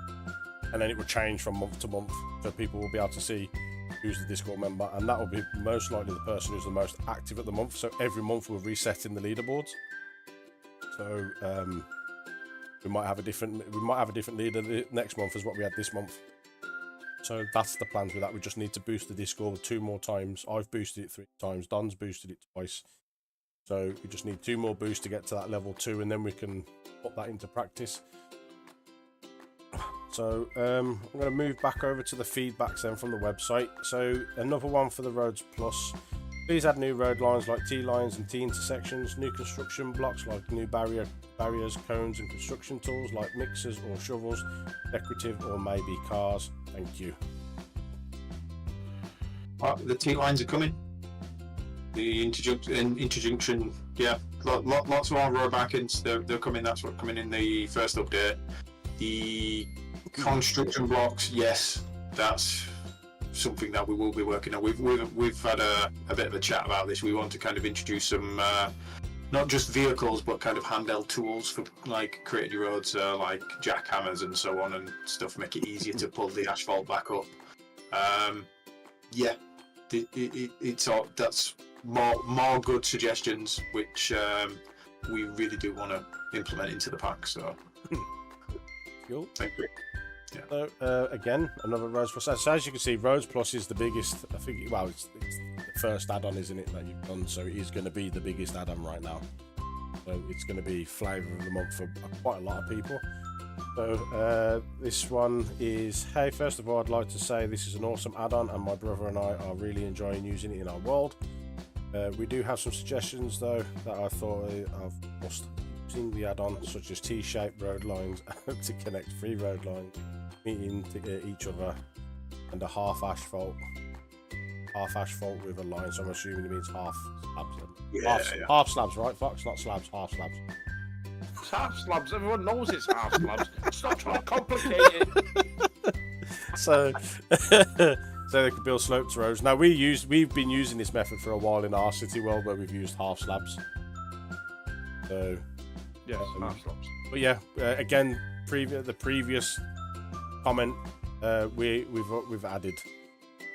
and then it will change from month to month, so people will be able to see who's the Discord member, and that will be most likely the person who's the most active at the month. So every month we'll reset in the leaderboards. So we might have a different leader next month as what we had this month. So that's the plans with that. We just need to boost the Discord 2 more times. I've boosted it 3 times. Don's boosted it twice. So we just need 2 more boosts to get to that level 2, and then we can put that into practice. So I'm going to move back over to the feedbacks then from the website. So another one for the Roads Plus. Please add new road lines like T-lines and T-intersections, new construction blocks like new barriers, cones and construction tools like mixers or shovels, decorative or maybe cars. Thank you. The T-lines are coming. The interjunction, lots more road backings. They're coming. That's what's coming in the first update. The construction blocks, yes, that's something that we will be working on. We've had a bit of a chat about this. We want to kind of introduce some not just vehicles, but kind of handheld tools for like creating your roads, like jackhammers and so on and stuff. Make it easier to pull the asphalt back up. It's all, that's more good suggestions, which we really do want to implement into the pack. So. Cool. Thank you. Yeah. So again, another Roads Plus. So as you can see, Roads Plus is the biggest. I think. Well, it's the first add-on, isn't it, that you've done? So it is going to be the biggest add-on right now. So it's going to be flavour of the month for quite a lot of people. So this one is, hey, first of all, I'd like to say this is an awesome add-on, and my brother and I are really enjoying using it in our world. We do have some suggestions though that I thought of must. Using the add-on, such as T-shaped road lines to connect 3 road lines meeting to each other, and a half half asphalt with a line, so I'm assuming it means half slabs. Yeah, Half slabs, right, Fox? Not slabs, half slabs. It's half slabs. Everyone knows it's half slabs. Stop trying to complicate it. So, so they could build sloped roads. Now we've been using this method for a while in our city world where we've used half slabs. So, Yes, half slabs. but yeah, again, the previous comment, we've added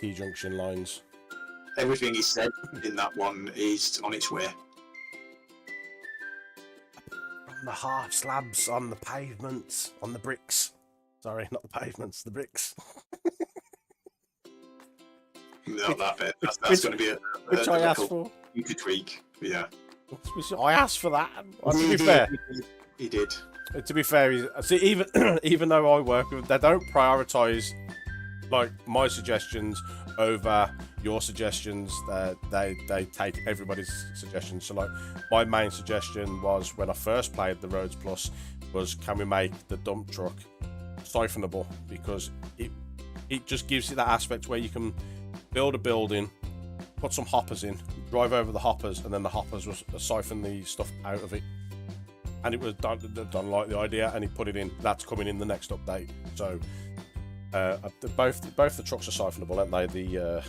T-junction lines. Everything he said in that one is on its way. On the half slabs, on the pavements, on the bricks. Sorry, not the pavements, the bricks. No, that bit. That's going to be Which I asked for. You could tweak. Yeah. I asked for that. To be fair, he did. To be fair, see, even though I work with, they don't prioritise like my suggestions over your suggestions. They take everybody's suggestions. So like my main suggestion was when I first played the Roads Plus was, can we make the dump truck siphonable, because it just gives you that aspect where you can build a building, put some hoppers in, drive over the hoppers, and then the hoppers will siphon the stuff out of it. And it was done like the idea, and he put it in. That's coming in the next update. So both the trucks are siphonable, aren't they? The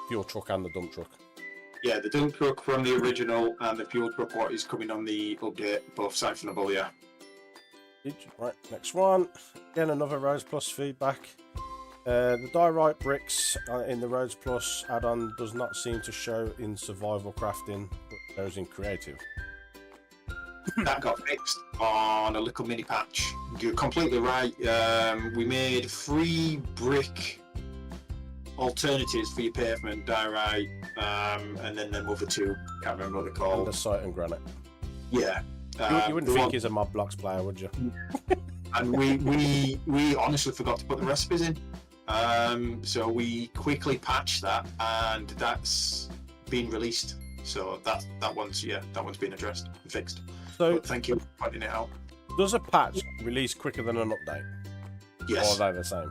fuel truck and the dump truck. Yeah, the dump truck from the original and the fuel truck what is coming on the update, both siphonable. Yeah. Right, next one. Again, another Roads Plus feedback. The diorite bricks in the Roads Plus add-on does not seem to show in survival crafting, but shows in creative. That got fixed on a little mini patch. You're completely right. We made 3 brick alternatives for your pavement, diorite, and then them other 2. Can't remember what they're called. Andesite and granite. Yeah. You wouldn't think he's a MobBlocks player, would you? And we honestly forgot to put the recipes in. So we quickly patched that, and that's been released. So that one's been addressed and fixed. So but thank you for pointing it out. Does a patch release quicker than an update? Yes. Or are they the same?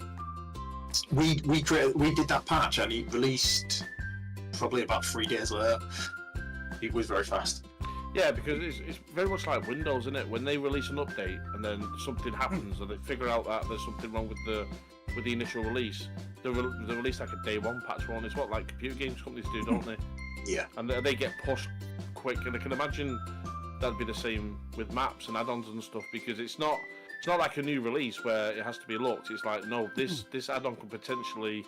We did that patch, and it released probably about 3 days later. It was very fast. Yeah, because it's very much like Windows, isn't it? When they release an update and then something happens, or they figure out that there's something wrong with the initial release, they release like a day 1 patch one. It's what like computer games companies do, don't they? Yeah. And they get pushed quick, and I can imagine that'd be the same with maps and add-ons and stuff, because it's not like a new release where it has to be looked. It's like, no, this add-on could potentially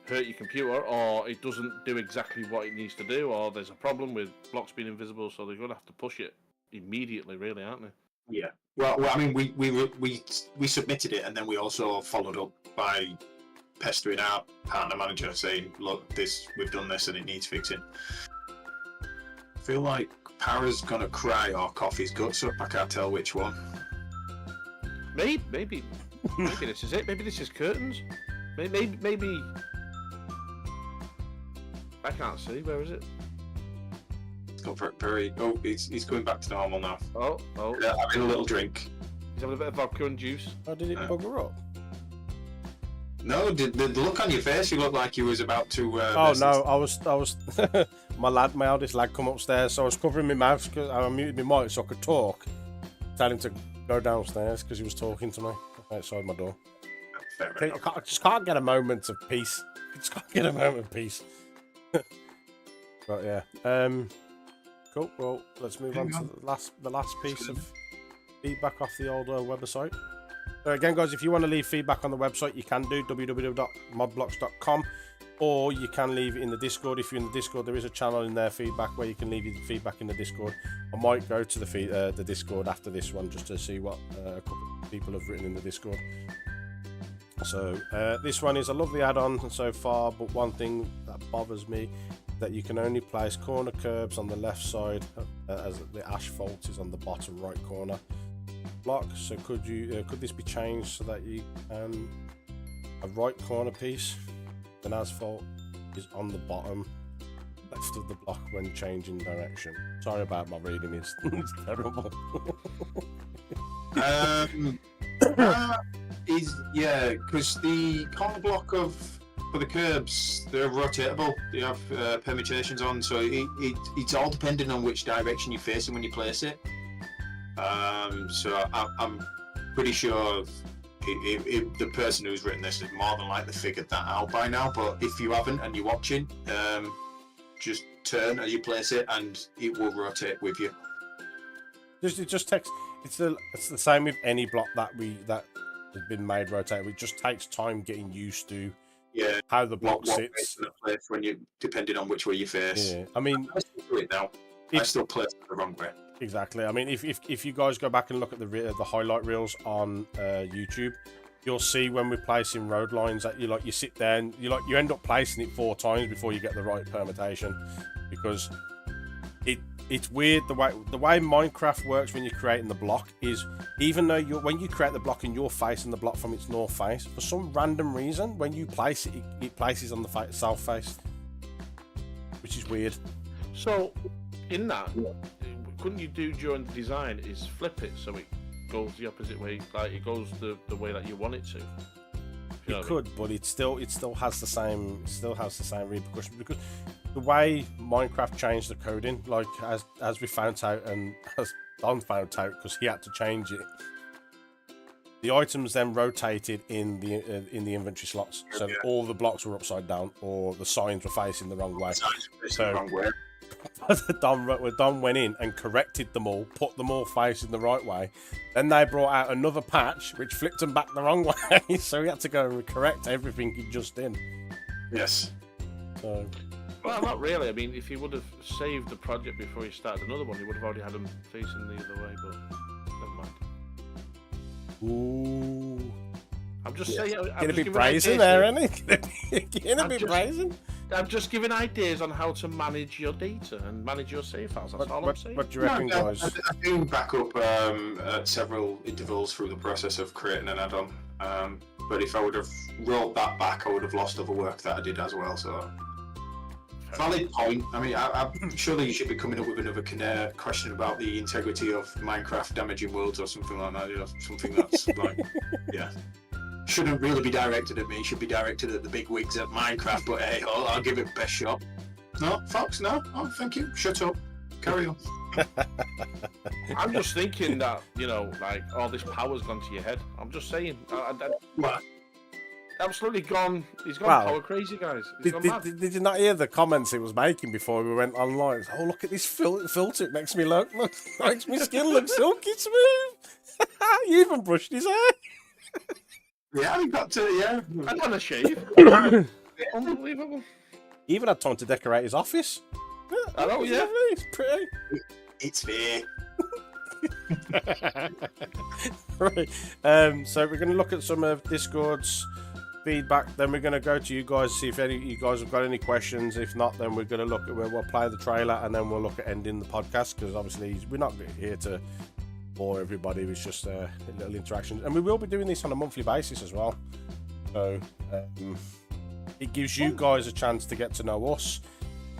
hurt your computer, or it doesn't do exactly what it needs to do, or there's a problem with blocks being invisible, so they're going to have to push it immediately, really, aren't they? Yeah. Well, I mean, we submitted it, and then we also followed up by pestering our partner manager, saying, "Look, we've done this, and it needs fixing." I feel like Para's gonna cry or cough his guts up. I can't tell which one. Maybe this is it. Maybe this is curtains. Maybe. I can't see. Where is it? It's got very. Oh, he's going back to normal now. Oh. Yeah, having a little drink. He's having a bit of vodka and juice. How did it bugger up? No, the look on your face, you look like you was about to. Oh no, I was. my eldest lad, come upstairs, so I was covering my mouth because I muted my mic so I could talk. Tell him to go downstairs because he was talking to me outside my door. Fair enough. I just can't get a moment of peace. But yeah, cool. Well, let's move on to the last piece of feedback off the old website. So again, guys, if you want to leave feedback on the website, you can do www.mobblocks.com, or you can leave it in the Discord. If you're in the Discord, there is a channel in there, feedback, where you can leave your feedback in the Discord. I might go to the Discord after this one just to see what a couple of people have written in the Discord. So this one is, I love the add-on so far, but one thing that bothers me that you can only place corner curbs on the left side as the asphalt is on the bottom right corner block. So could this be changed so that you can a right corner piece, an asphalt is on the bottom left of the block when changing direction? Sorry about my reading, it's terrible. Because the corner block of the curbs, they're rotatable. They have permutations on, so it's all depending on which direction you're facing when you place it. So I'm pretty sure the person who's written this has more than likely figured that out by now. But if you haven't and you're watching, just turn as you place it, and it will rotate with you. It just takes. It's the same with any block that has been made rotate. It just takes time getting used to how the block sits. Place when you, depending on which way you face. Yeah, I mean, I still do it now. I still place it the wrong way. Exactly. I mean, if you guys go back and look at the highlight reels on YouTube, you'll see when we're placing road lines that you sit there and you end up placing it 4 times before you get the right permutation, because it's weird the way Minecraft works when you're creating the block is, even though when you create the block and you're facing the block from its north face, for some random reason when you place it, it places on the south face, which is weird. So in that, couldn't you do during the design is flip it so it goes the opposite way, like it goes the way that you want it to? It could, but it still has the same repercussion, because the way Minecraft changed the coding, like as we found out, and as Don found out because he had to change it, the items then rotated in the inventory slots, so all the blocks were upside down or the signs were facing the wrong way. Don went in and corrected them all, put them all facing the right way. Then they brought out another patch which flipped them back the wrong way, so he had to go and correct everything he just did. Yes. So. Well, not really. I mean, if he would have saved the project before he started another one, he would have already had them facing the other way, but never mind. Ooh. I'm just saying. Gonna be brazen there, isn't it? Gonna be brazen. I'm just giving ideas on how to manage your data and manage your save files. That's all I'm saying. What do you reckon, guys? I do back up at several intervals through the process of creating an add-on. But if I would have rolled that back, I would have lost other work that I did as well. So, valid point. I mean, I'm surely you should be coming up with another question about the integrity of Minecraft damaging worlds or something like that. You know, something that's like, yeah. Shouldn't really be directed at me, should be directed at the big wigs at Minecraft, but hey, I'll give it the best shot. No, Fox, no? Oh, thank you. Shut up. Carry on. I'm just thinking that, like, all this power's gone to your head. I'm just saying. What? Absolutely gone. He's gone power crazy, guys. Did you not hear the comments he was making before we went online? Oh, look at this filter. It makes me makes my skin look silky smooth. You even brushed his hair. Yeah, he got to, yeah. I done a shave. Unbelievable. He even had time to decorate his office. I know, yeah. It's pretty. It's fair. Right. So we're going to look at some of Discord's feedback. Then we're going to go to you guys, see if any of you guys have got any questions. If not, then we're going to look at we'll play the trailer, and then we'll look at ending the podcast, because obviously we're not here to bore everybody. It's just a little interaction, and we will be doing this on a monthly basis as well. So it gives you guys a chance to get to know us.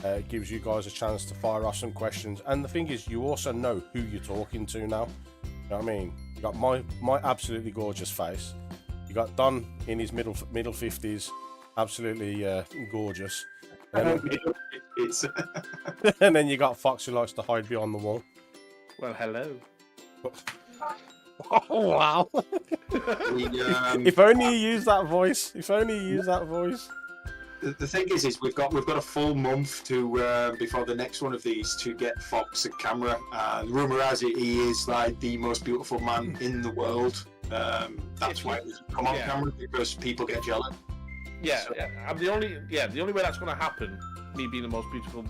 It gives you guys a chance to fire off some questions, and the thing is, you also know who you're talking to now. You know what I mean? You got my absolutely gorgeous face. You got Don in his middle 50s, absolutely gorgeous. And then you got Fox, who likes to hide behind the wall. Well, hello. Oh wow! If only you use that voice. If only you use that voice. The thing is we've got a full month to before the next one of these to get Fox a camera. Rumor has it he is like the most beautiful man in the world. That's why it doesn't come on camera, because people get jealous. Yeah, so. I'm the only way that's going to happen, me being the most beautiful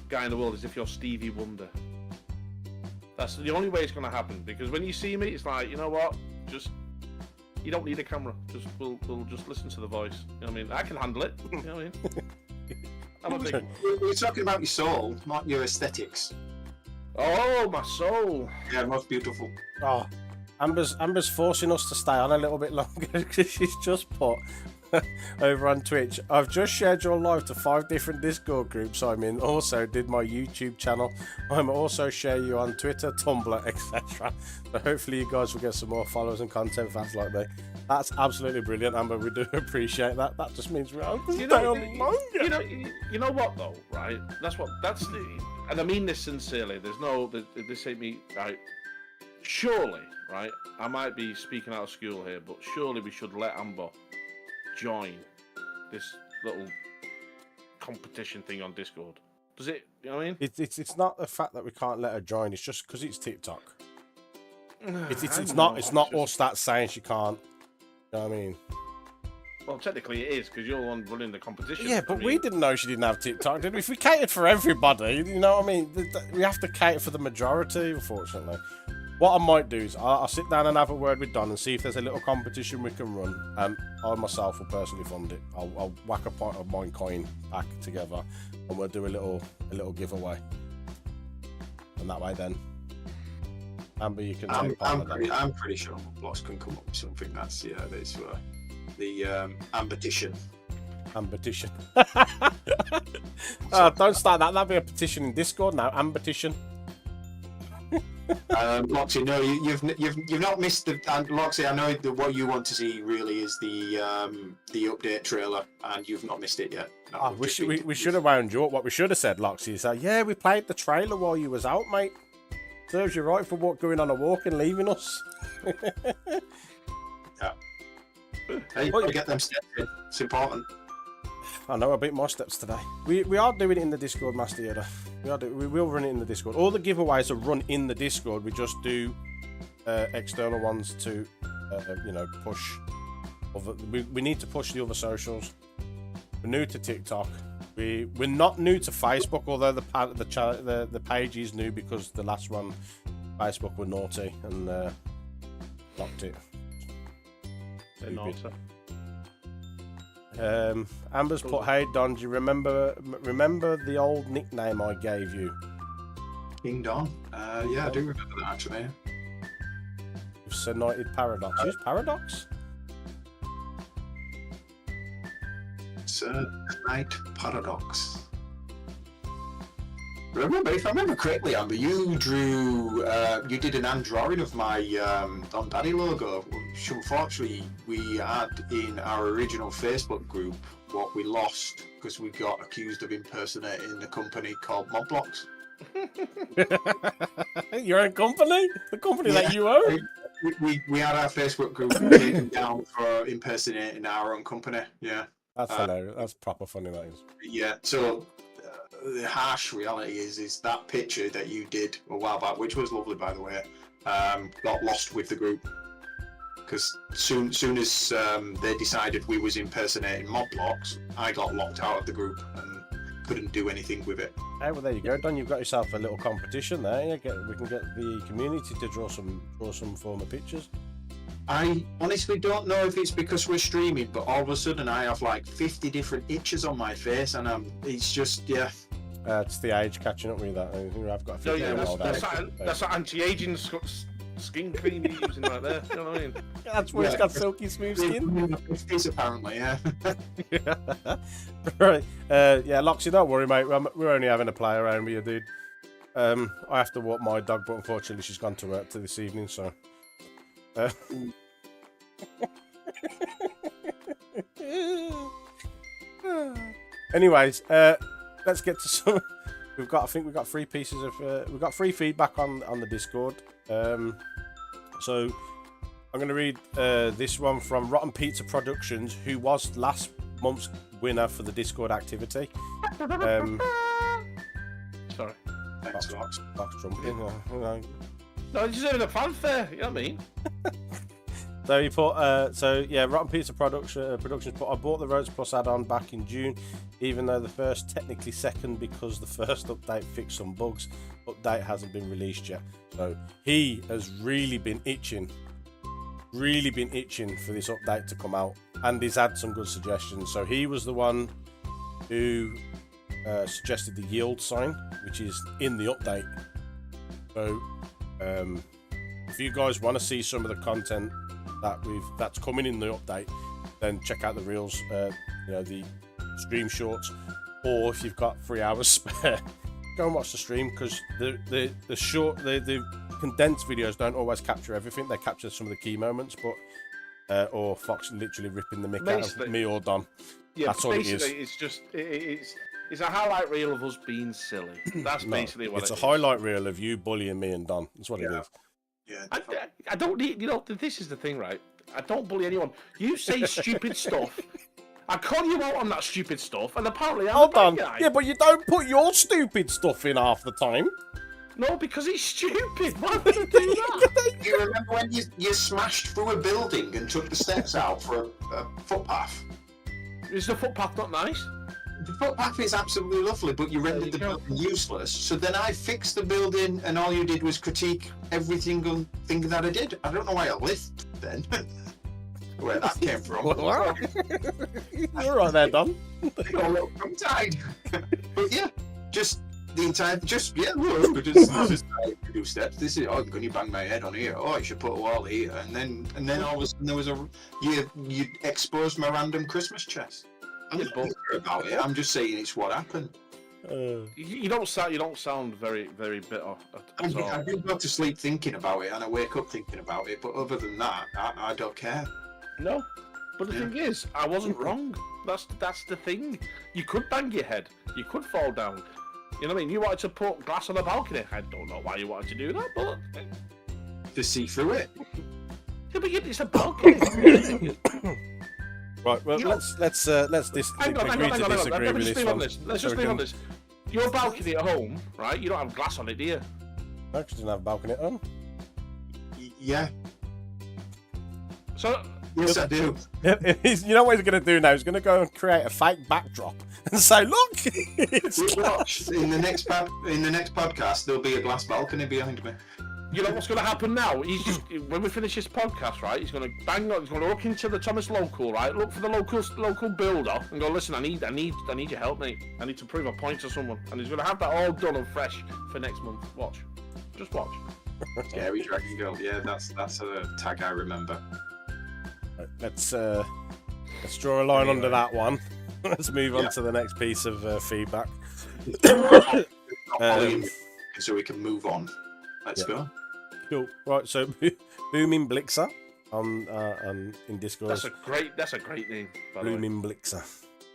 guy in the world, is if you're Stevie Wonder. That's the only way it's going to happen, because when you see me, it's like, you know what, you don't need a camera. We'll just listen to the voice. You know what I mean? I can handle it. You know what I mean? We're talking about your soul, not your aesthetics. Oh, my soul. Yeah, most beautiful. Oh, Amber's forcing us to stay on a little bit longer, because she's just put over on Twitch. I've just shared your live to 5 different Discord groups I'm in. Also did my YouTube channel. I'm also share you on Twitter, Tumblr, etc. So hopefully you guys will get some more followers and content fans like me. That's absolutely brilliant, Amber. We do appreciate that. That just means we're you know what though, right? That's the, and I mean this sincerely. This ain't me, right? Surely, right? I might be speaking out of school here, but surely we should let Amber join this little competition thing on Discord. Does it? You know what I mean? It's not the fact that we can't let her join. It's just because it's TikTok. It's not us that's saying she can't. You know what I mean? Well, technically it is because you're the one running the competition. Yeah, but we didn't know she didn't have TikTok, did we? If we catered for everybody, you know what I mean? We have to cater for the majority, unfortunately. What I might do is I'll sit down and have a word with Don and see if there's a little competition we can run, and I myself will personally fund it. I'll whack a pot of mine coin back together, and we'll do a little giveaway. And that way, then, Amber, you can take part of that. I'm pretty sure MobBlocks can come up with something that's the ambitition. Ambitition. Don't start that. That'll be a petition in Discord now. Ambitition. Loxy, no, you've not missed the. And Loxy, I know that what you want to see really is the update trailer, and you've not missed it yet. No, we should have wound you up. What we should have said, Loxy, is that yeah, we played the trailer while you was out, mate. Serves you right for going on a walk and leaving us. Yeah. Hey, you gotta get them steps in. It's important. I know, I beat my steps today. We are doing it in the Discord, Master Yoda. We will run it in the Discord. All the giveaways are run in the Discord. We just do external ones to, push. We need to push the other socials. We're new to TikTok. We're not new to Facebook, although the page is new because the last one, Facebook were naughty and locked it. Amber's put, hey Don, do you remember the old nickname I gave you? King Don? Yeah, I do remember that actually. Sonited Paradox. Who's Paradox? Night Paradox. If I remember correctly, Amber, you did an hand drawing of my Don Daddy logo, which unfortunately we had in our original Facebook group, what we lost because we got accused of impersonating a company called MobBlocks. Your own company? The company that you own? We had our Facebook group taken down for impersonating our own company, yeah. That's hilarious. That's proper funny, that is. Yeah, so the harsh reality is that picture that you did a while back, which was lovely by the way, got lost with the group because soon as they decided we was impersonating MobBlocks, I got locked out of the group and couldn't do anything with it. Hey, well there you go, Don. You've got yourself a little competition there. Yeah, we can get the community to draw some form of pictures. I honestly don't know if it's because we're streaming, but all of a sudden I have like 50 different itches on my face, and it's just it's the age catching up with that. I've got a that's that anti-aging skin cream you're using right there. You know what I mean? Yeah, that's why it's got silky smooth skin. In the 50s apparently, yeah. Right. Yeah, Loxy, don't worry, mate. We're only having a play around with you, dude. I have to walk my dog, but unfortunately she's gone to work this evening, so. Anyways, let's get to some. I think we've got 3 pieces of. We've got 3 feedback on the Discord. So I'm going to read this one from Rotten Pizza Productions, who was last month's winner for the Discord activity. Sorry. Box trumping. No, you're just having a fanfare. You know what I mean? So he put, Rotten Pizza Productions put, I bought the Roads Plus add-on back in June, even though the first technically second because the first update fixed some bugs. Update hasn't been released yet. So he has really been itching for this update to come out, and he's had some good suggestions. So he was the one who suggested the yield sign, which is in the update. So if you guys want to see some of the content that's coming in the update, then check out the reels, the stream shorts, or if you've got 3 hours spare, go and watch the stream, because the condensed videos don't always capture everything. They capture some of the key moments, but or Fox literally ripping the mick out of me or Don. Yeah, that's all it is. It's just it's a highlight reel of us being silly. That's basically what it is. It's a highlight reel of you bullying me and Don. That's what it is. Yeah. I don't need, this is the thing, right? I don't bully anyone. You say stupid stuff. I call you out on that stupid stuff, and apparently I'm the bad guy. Yeah, but you don't put your stupid stuff in half the time. No, because it's stupid. Why would you do that? Do you remember when you smashed through a building and took the steps out for a footpath? Is the footpath not nice? The footpath is absolutely lovely, but you rendered the building useless. So then I fixed the building, and all you did was critique every single thing that I did. I don't know why I lived then. Where that came from. What? You're right there, Don. Got a little tongue-tied. But yeah, just the entire, just do steps. This is, oh, can you bang my head on here? Oh, I should put a wall here. And then all of a sudden there was you exposed my random Christmas chest. I'm not bitter about it. I'm just saying it's what happened. You don't sound very, very bitter at all. I do go to sleep thinking about it, and I wake up thinking about it. But other than that, I don't care. No, but the thing is, I wasn't wrong. That's the thing. You could bang your head. You could fall down. You know what I mean? You wanted to put glass on the balcony. I don't know why you wanted to do that, but to see through it. Yeah, but it's a balcony. Right. Well, let's agree to disagree with this one. Let's just be on this. Your balcony at home, right? You don't have glass on it, do you? I actually didn't have a balcony at home. Yeah. So. Yes, I do. You know what he's going to do now? He's going to go and create a fake backdrop and say, "Look, it's watch in the next podcast. There'll be a glass balcony behind me." You know what's going to happen now? He's just, when we finish this podcast, right? He's going to bang on. He's going to look into the Thomas local, right? Look for the local builder and go, "Listen, I need your help, mate. I need to prove a point to someone." And he's going to have that all done and fresh for next month. Watch, just watch. Scary Dragon Girl. Yeah, that's a tag I remember. Let's draw a line under that one. Let's move on to the next piece of feedback. So we can move on. Let's go. Cool. Right. So, Booming Blixer on in Discord. That's a great name. Booming Blixer.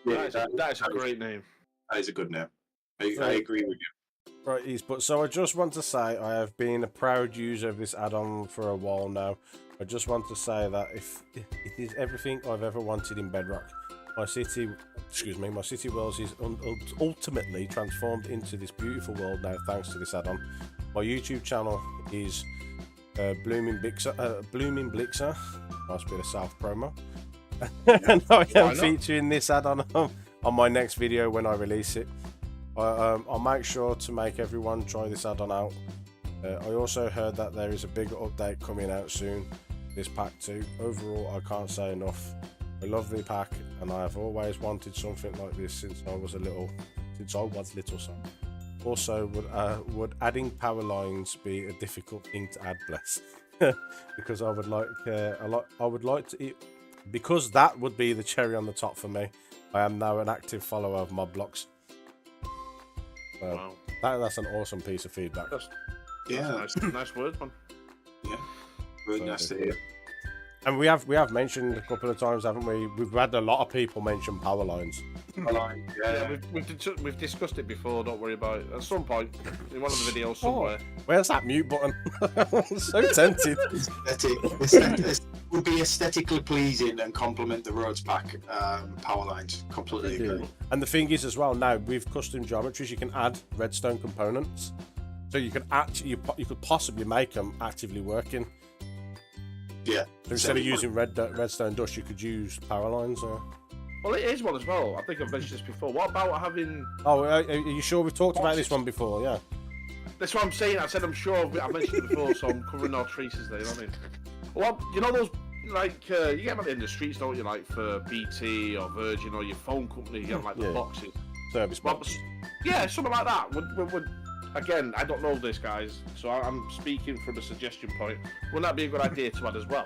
Yeah, that is a great name. That is a good name. I agree with you. Right, but so I just want to say I have been a proud user of this add-on for a while now. I just want to say that if it is everything I've ever wanted in Bedrock, my city world is ultimately transformed into this beautiful world now thanks to this add-on. My YouTube channel is Blooming Blixer. Nice bit of South promo. And I am featuring this add-on on my next video when I release it. I'll make sure to make everyone try this add-on out. I also heard that there is a big update coming out soon. This pack too. Overall, I can't say enough. I love the pack, and I have always wanted something like this since I was little. Son. Also, would adding power lines be a difficult thing to add? Bless, because I would like to. Because that would be the cherry on the top for me. I am now an active follower of MobBlocks. Wow, that's an awesome piece of feedback. That's nice words, man. Yeah. Really nice to hear. And we have mentioned a couple of times, haven't we? We've had a lot of people mention power lines. Yeah, we've discussed it before. Don't worry about it. At some point, in one of the videos somewhere. Where's that mute button? I'm so tempted. Aesthetic would be aesthetically pleasing and complement the roads pack power lines. Completely agree. And the thing is, as well, now with custom geometries, you can add redstone components, so you can you could possibly make them actively working. Yeah. So instead of using redstone dust, you could use power lines. Well, it is one as well. I think I've mentioned this before. What about having? Oh, are you sure we've talked about this one before? Yeah. That's what I'm saying. I said I'm sure I've mentioned it before, so I'm covering all traces there. You know what I mean? Well, you know those like you get them at the end of the streets, don't you? Like for BT or Virgin or your phone company, you have like the boxes. Service box. Yeah, something like that. Would again, I don't know this, guys, so I'm speaking from a suggestion point. Wouldn't that be a good idea to add as well?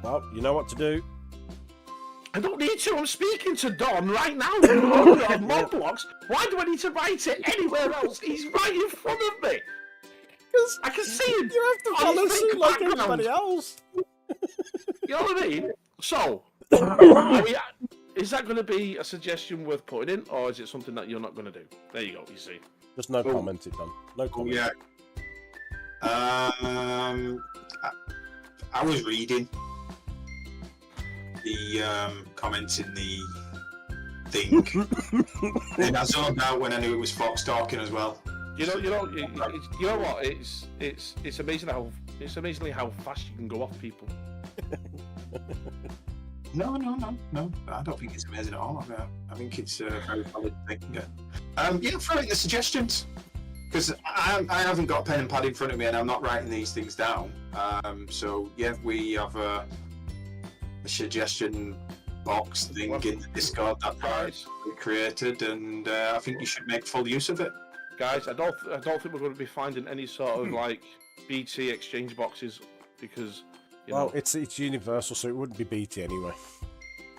Well, you know what to do. I don't need to. I'm speaking to Don right now. On MobBlocks. Why do I need to write it anywhere else? He's right in front of me. I can see him. You have to follow suit like everybody else. You know what I mean? So, is that going to be a suggestion worth putting in, or is it something that you're not going to do? There you go. You see. Just no comment it done. No comment. Yeah. I was reading the comments in the thing, and I zoned out when I knew it was Fox talking as well. You know what? It's amazing amazingly how fast you can go off people. No. I don't think it's amazing at all. I think it's a very valid thing. Throw in the suggestions, because I haven't got a pen and pad in front of me, and I'm not writing these things down. We have a suggestion box thing in the Discord that we created, and I think you should make full use of it. Guys, I don't think we're going to be finding any sort of like BT exchange boxes, because it's universal, so it wouldn't be BT anyway.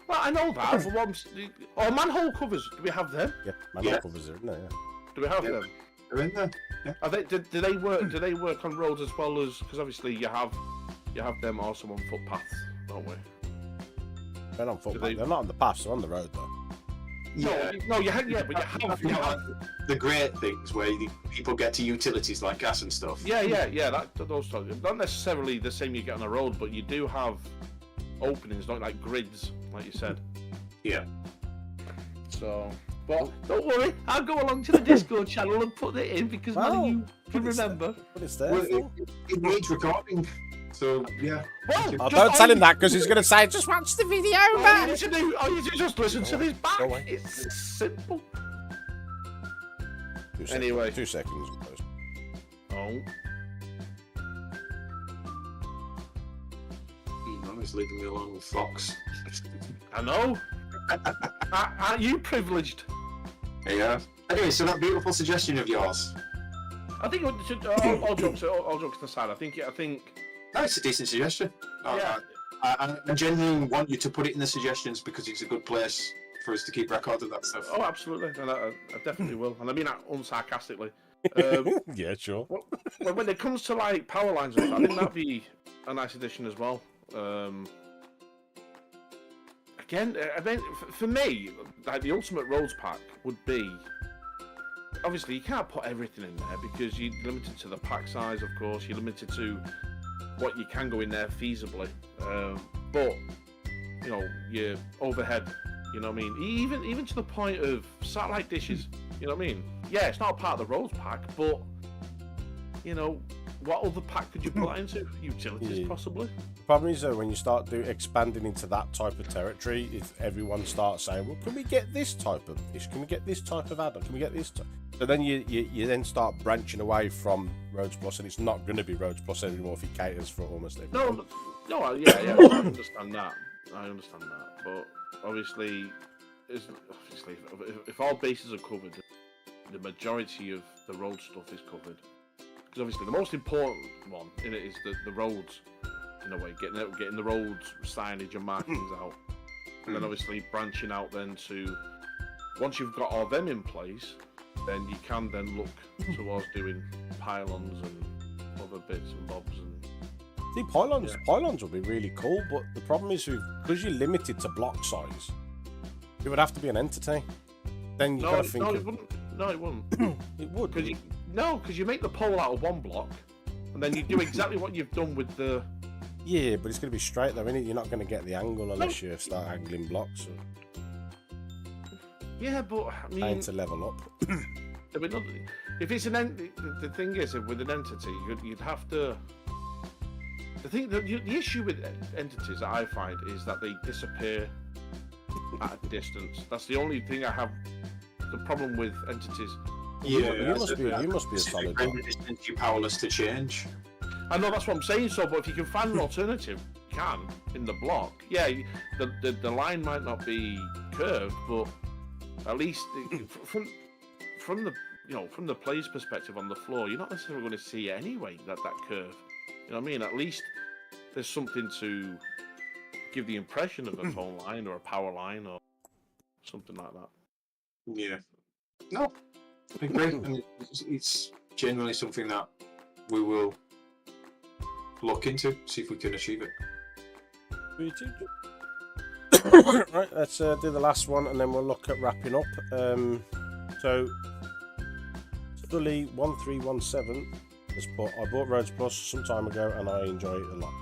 Well, I know that. For once, manhole covers. Do we have them? Yeah, manhole covers are in there. Yeah. Do we have them? They're in there. Yeah. Are they? Do they work? Do they work on roads as well as? Because obviously you have them also on footpaths, don't we? They're on footpaths. They're not on the paths. They're on the road though. Yeah. No, you have the great things where people get to utilities like gas and stuff. Yeah. Those times, not necessarily the same you get on the road, but you do have openings, not like grids, like you said. Yeah. So, but don't worry, I'll go along to the Discord channel and put it in, because none of you can remember. But it's there. Well, it needs recording. So yeah. Well, don't tell him that, because he's going to say, just watch the video back. All you need to just listen to this back. It's simple. 2 seconds. Anyway. 2 seconds. Oh. He's leaving me alone with Fox. I know. Aren't you privileged? Yeah. Anyway, so that beautiful suggestion of yours. I think all jokes aside, I think. No, it's a decent suggestion. Yeah. I genuinely want you to put it in the suggestions, because it's a good place for us to keep record of that stuff. Oh, absolutely. And I definitely will. And I mean that unsarcastically. Yeah, sure. When it comes to like power lines and stuff, I think that'd be a nice addition as well. Again, I mean, for me, like the ultimate roads pack would be. Obviously, you can't put everything in there because you're limited to the pack size, of course. You're limited to what you can go in there feasibly. But, you know, your overhead, you know what I mean? Even to the point of satellite dishes, you know what I mean? Yeah, it's not a part of the roads pack, but, you know, what other pack could you put that into? Utilities, possibly? The problem is, though, when you start expanding into that type of territory, if everyone starts saying, well, can we get this type of dish? Can we get this type of add-on? Can we get this type? So then you then start branching away from Roads Plus, and it's not going to be Roads Plus anymore if it caters for almost everything. No, yeah, I understand that. But obviously, if all bases are covered, the majority of the road stuff is covered. Because obviously the most important one in it is the roads, in a way, getting the roads signage and markings out, and then obviously branching out then to, once you've got all them in place, then you can then look towards doing pylons and other bits and bobs. And see, pylons would be really cool, but the problem is, because you're limited to block size, it would have to be an entity. Then you got to think. No, it wouldn't. It would. Because you make the pole out of one block, and then you do exactly what you've done with the. Yeah, but it's going to be straight though, isn't it? You're not going to get the angle unless you start angling blocks. Or... Yeah, but I mean, trying to level up. If it's the thing is, with an entity, you'd have to. The issue with entities that I find is that they disappear at a distance. That's the only thing I have. The problem with entities. Yeah, you must be a solid one. Distance you're powerless to change. I know, that's what I'm saying. So, but if you can find an alternative, you can in the block. Yeah, the line might not be curved, but at least from the player's perspective on the floor, you're not necessarily going to see it anyway. That curve, you know what I mean? At least there's something to give the impression of a phone line or a power line or something like that. Yeah. No, I agree. And it's genuinely something that we will look into, see if we can achieve it. Right, let's do the last one and then we'll look at wrapping up. So, Stully1317 has put, I bought Rhodes Plus some time ago and I enjoy it a lot.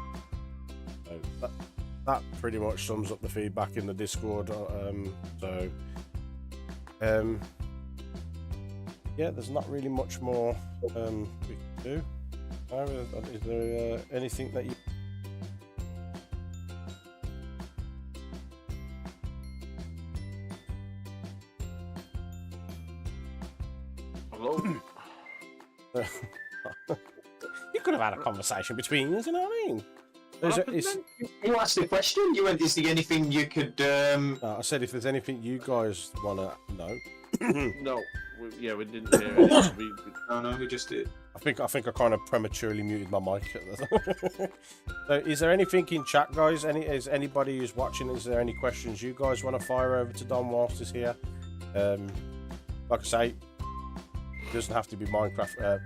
So that pretty much sums up the feedback in the Discord. Yeah, there's not really much more we can do. Is there anything that you... Hello? You could have had a conversation between you, you know what I mean? You asked the question. You went, is there anything you could... I said if there's anything you guys want to know. No. We didn't hear it. No, we just did. I think I kind of prematurely muted my mic. So, is there anything in chat, guys? Is anybody who's watching? Is there any questions you guys want to fire over to Don whilst he's here? Like I say, it doesn't have to be Minecraft,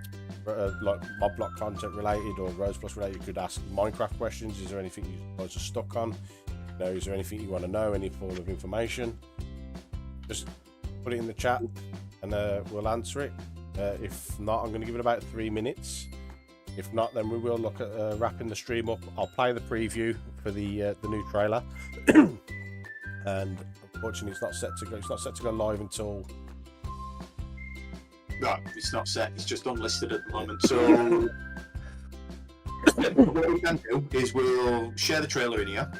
like MobBlock content related or Rose Plus related. You could ask Minecraft questions. Is there anything you guys are stuck on? Is there anything you want to know? Any form of information? Just put it in the chat and we'll answer it. If not, I'm going to give it about 3 minutes. If not, then we will look at wrapping the stream up. I'll play the preview for the new trailer, and unfortunately, it's not set to go live until. No, it's not set. It's just unlisted at the moment. So what we can do is we'll share the trailer in here.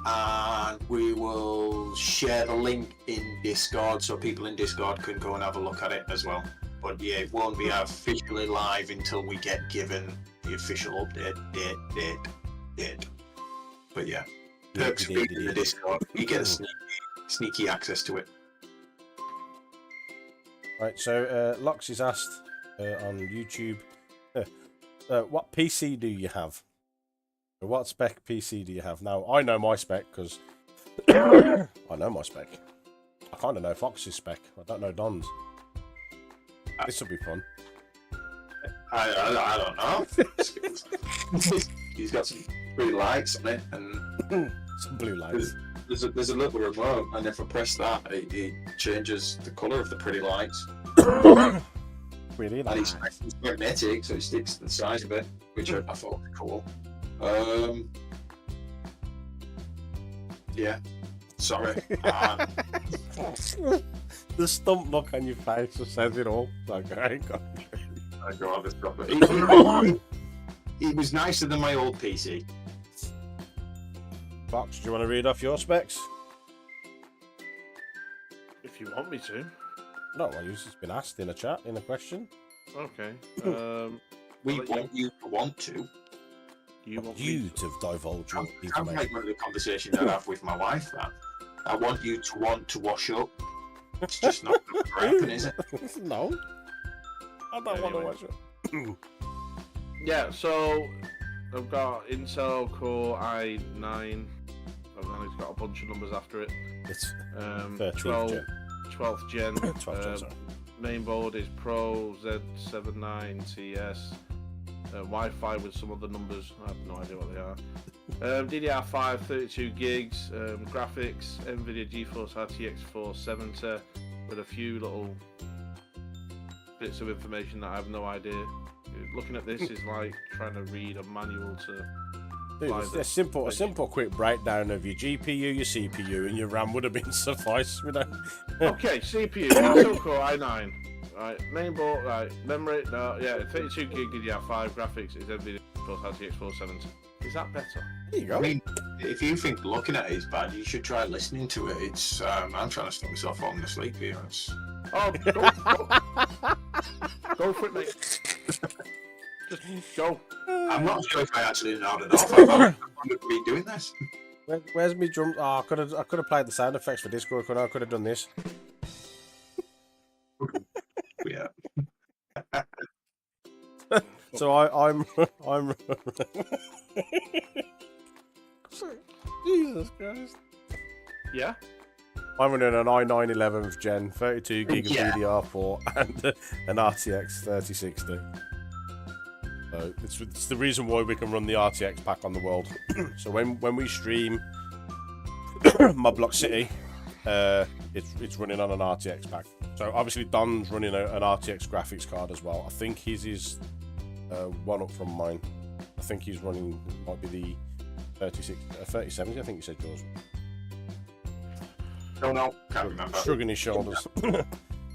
And we will share the link in Discord so people in Discord can go and have a look at it as well. But yeah, it won't be officially live until we get given the official update date. But yeah, perks of being in the Discord, you get a sneaky access to it. Right, so Lox is asked on YouTube, what PC do you have? What spec PC do you have? Now, I know my spec because I know my spec. I kind of know Fox's spec. I don't know Don's. This will be fun. I don't know. He's got some pretty lights on it, and some blue lights. There's a little remote, and if I press that, it changes the colour of the pretty lights. Really nice. And it's magnetic, so it sticks to the side of it, which I thought was cool. Yeah, sorry. The stump look on your face just says it all. Like, I go on this property. It was nicer than my old PC. Fox, do you want to read off your specs? If you want me to. No, well, you've just been asked in a chat, in a question. Okay. We want you to want to. You to divulge your information. I'm like one of the conversations I have with my wife. That I want you to want to wash up. It's just not going to happen, is it? No. I don't want to wash up. Yeah, so I've got Intel Core i9. And it's got a bunch of numbers after it. It's 12th gen. 12th gen, sorry. Main board is Pro Z79TS. Wi-Fi with some other numbers. I have no idea what they are. DDR5 32 gigs. Graphics NVIDIA GeForce RTX 470 with a few little bits of information that I have no idea. Looking at this is like trying to read a manual to. Dude, a simple quick breakdown of your GPU, your CPU, and your RAM would have been suffice. Okay, CPU, Intel Core i9. Right, main board, right, memory, no, yeah, 32 gig DDR5, graphics is NVIDIA GeForce RTX 470. Is that better? There you go. I mean, if you think looking at it is bad, you should try listening to it. It's I'm trying to stop myself falling asleep here. Oh, go for it, mate. Just go. I'm not sure if I actually nodded off. I'm going to be doing this. Where's my drum? Oh, I could have played the sound effects for Discord. I could have done this. Yeah. So I'm Jesus Christ. Yeah. I'm running an i9 11th gen, 32 gig of Yeah. DDR4, and an RTX 3060. So it's the reason why we can run the RTX pack on the world. So when we stream MobBlocks City, it's running on an RTX pack. So obviously Don's running an RTX graphics card as well. I think his is one up from mine. I think he's running, might be the 3070, I think you said yours. No, can't remember. Shrugging his shoulders.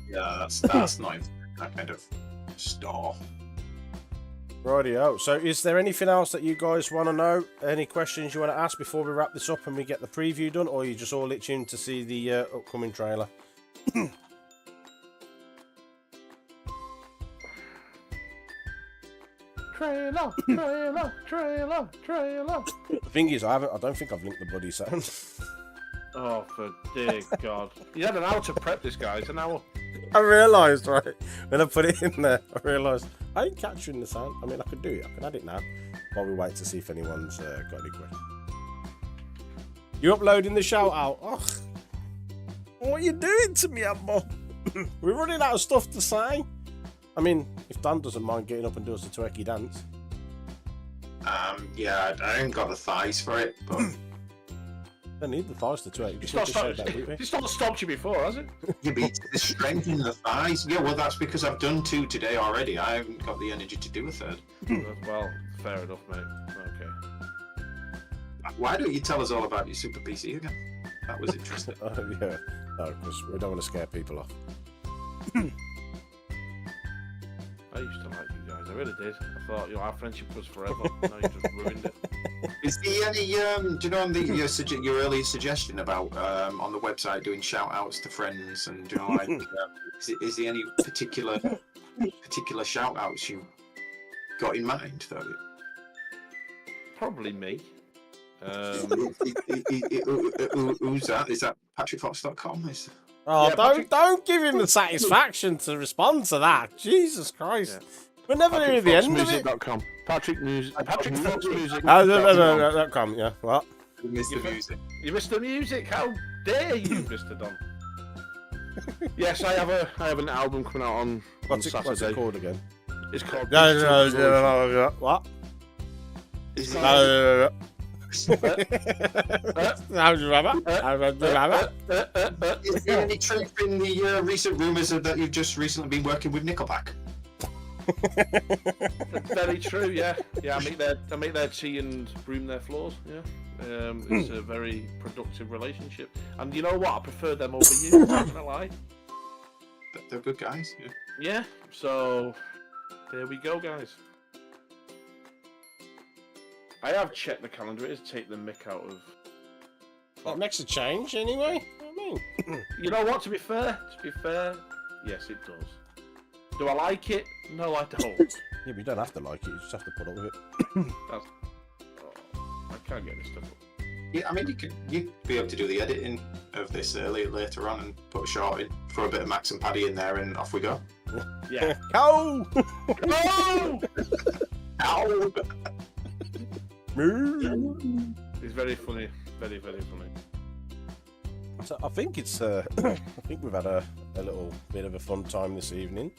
Yeah, that's not even that kind of store. Rightio. So is there anything else that you guys want to know? Any questions you want to ask before we wrap this up and we get the preview done? Or are you just all itching to see the upcoming trailer? Trailer. The thing is, I don't think I've linked the bloody sound. Oh, for dear God. You had an hour to prep this, guys. An hour. I realised, right, when I put it in there, I realised I ain't capturing the sound. I mean, I could do it. I can add it now while we wait to see if anyone's got any questions. You uploading the shout out? Oh, what are you doing to me, Ambo? We're running out of stuff to say. I mean, if Dan doesn't mind getting up and doing the twerky dance. Yeah, I ain't got the thighs for it, but I don't need the thighs to twerk. It's not stopped you before, has it? you beat the strength in the thighs. Yeah, well, that's because I've done 2 today already. I haven't got the energy to do a 3rd. Well, fair enough, mate. Okay. Why don't you tell us all about your Super PC again? That was interesting. Yeah, no, because we don't want to scare people off. I used to like you guys. I really did. I thought our friendship was forever. Now you just ruined it. Is there any, do you know, on your earlier suggestion about on the website doing shout outs to friends and, you know, like, is there any particular shout outs you got in mind, though? Probably me. Who's that? Is that patrickfox.com? Oh, Yeah, don't give him the satisfaction to respond to that. Jesus Christ. Yeah. We're never near the end of it. PatrickFoxMusic.com. Patrick Fox Music. .com, yeah. What? Mr. Music. You missed the music. How dare you, Mr. Don? Yes, I have an album coming out on Saturday. What's it called again? It's called. What? Is there any truth in the recent rumours that you've just recently been working with Nickelback? Very true. Yeah. I make their tea and broom their floors. Yeah. It's a very productive relationship, and you know what? I prefer them over you. I'm not gonna lie. They're good guys. Yeah. Yeah. So there we go, guys. I have checked the calendar. It is take the mick out of. That makes a change anyway. I mean, You know what? To be fair, yes, it does. Do I like it? No, I don't. yeah, but you don't have to like it. You just have to put up with it. I can't get this stuff up. Yeah, I mean, you'd be able to do the editing of this later on and put a short in, throw a bit of Max and Paddy in there, and off we go. Yeah. Go! No! Ow! It's very funny. Very, very funny. So I think it's. I think we've had a little bit of a fun time this evening.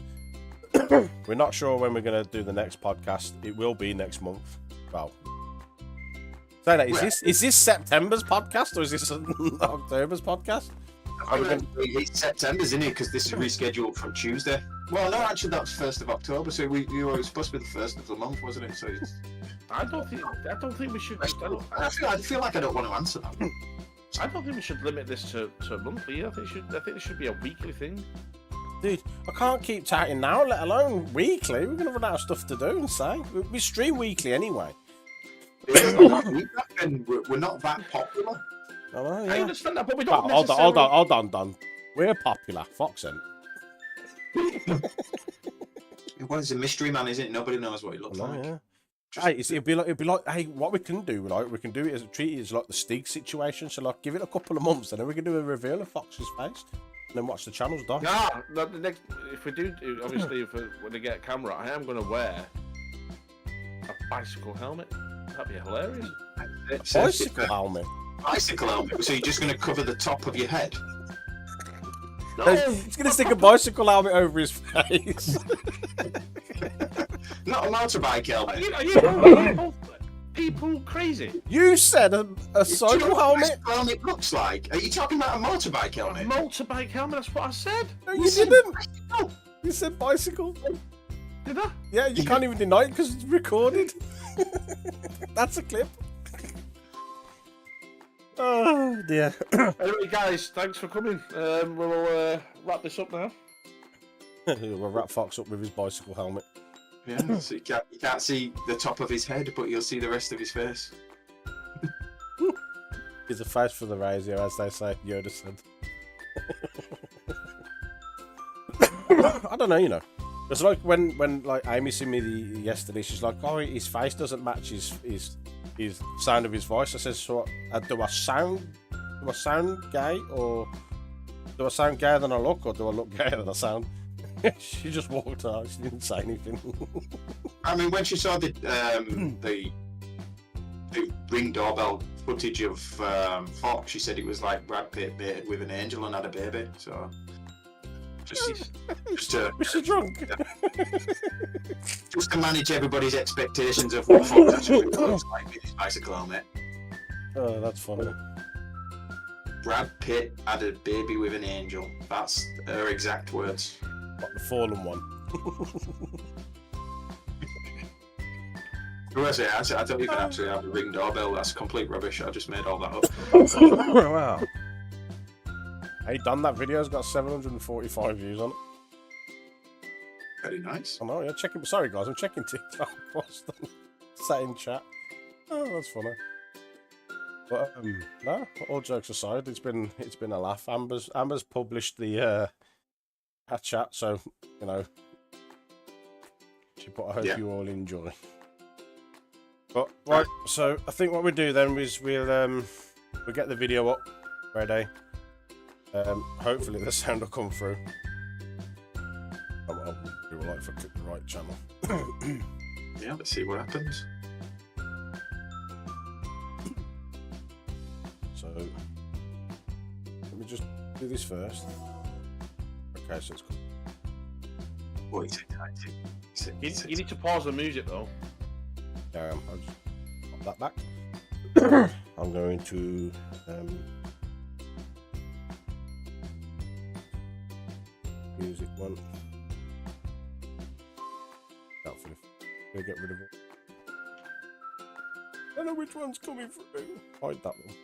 We're not sure when we're going to do the next podcast. It will be next month. Well, say that is this September's podcast or is this October's podcast? It's September, isn't it? Because this is rescheduled from Tuesday. Well, no, actually, that's 1st of October. So we were supposed to be the 1st of the month, wasn't it? So it's... I don't think we should. I feel like I don't want to answer that. I don't think we should limit this to monthly. I think it should be a weekly thing. Dude, I can't keep chatting now, let alone weekly. We're going to run out of stuff to do and say. We stream weekly anyway. And we're not that popular. I know, I yeah. understand that, but we don't Hold necessarily... on, Don. We're popular. Fox ain't. Well, he's a mystery man, isn't it? Nobody knows what he looks like. Yeah. Hey, it'd be like, hey, what we can do, like, we can do it as treat it as like the Stig situation. So, like, give it a couple of months, and then we can do a reveal of Fox's face, and then watch the channels die. No, the next, if we do, obviously, when they get a camera, I am going to wear a bicycle helmet. That'd be hilarious. Bicycle helmet. Bicycle helmet. So you're just going to cover the top of your head? No. He's going to stick a bicycle helmet over his face. Not a motorbike helmet. Are you people crazy? You said a Do you cycle know what a helmet? bicycle helmet looks like? Are you talking about a motorbike A helmet? motorbike helmet, that's what I said. No, you didn't. You said bicycle. Did I? Yeah, you can't even deny it because it's recorded. That's a clip. Oh dear. Anyway, guys, thanks for coming. We'll wrap this up now. We'll wrap Fox up with his bicycle helmet. Yeah, so you can't see the top of his head, but you'll see the rest of his face. He's a face for the razor, as they say. Yoda said. I don't know, you know. It's like when like Amy seen me yesterday. She's like, "Oh, his face doesn't match his sound of his voice." I said, "So do I sound gay, or do I sound gayer than I look, or do I look gayer than I sound?" She just walked out. She didn't say anything. I mean, when she saw the Ring doorbell footage of Fox, she said it was like Brad Pitt mated with an angel and had a baby. So just to Was she drunk? just to manage everybody's expectations of what Fox actually looks like with his bicycle helmet. Oh, that's funny. Brad Pitt had a baby with an angel. That's her exact words. Like the fallen one. Who was it? I don't even actually have a Ring doorbell. That's complete rubbish. I just made all that up. Wow. Hey, done that video's got 745 views on it. Very nice. I know, yeah, checking. Sorry guys, I'm checking TikTok. Sat in chat. Oh, that's funny. But no, all jokes aside, it's been a laugh. Amber's published the her chat, so you know. She put, I hope you all enjoy. But right, so I think what we do then is we'll get the video up, ready. Hopefully the sound will come through. I'll do like if I click the right channel. Yeah, let's see what happens. So let me just do this first. Okay, so it's Wait, You need to pause the music though. I'll just pop that back. I'm going to music one. Hopefully, we'll get rid of it. I don't know which one's coming through. Hide that one.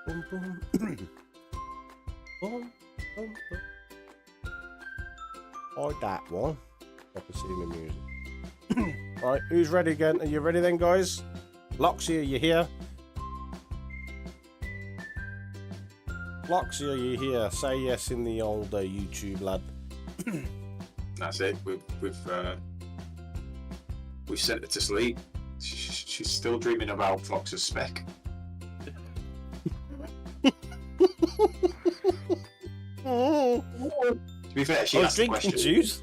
Boom, boom. Boom, boom, boom. Hide that one. I can see my music. Right, who's ready again? Are you ready then, guys? Loxy, are you here? Loxy, are you here? Say yes in the old YouTube, lad. That's it. We've sent her to sleep. She's still dreaming about Fox's spec. To be fair, she asked the question. Juice.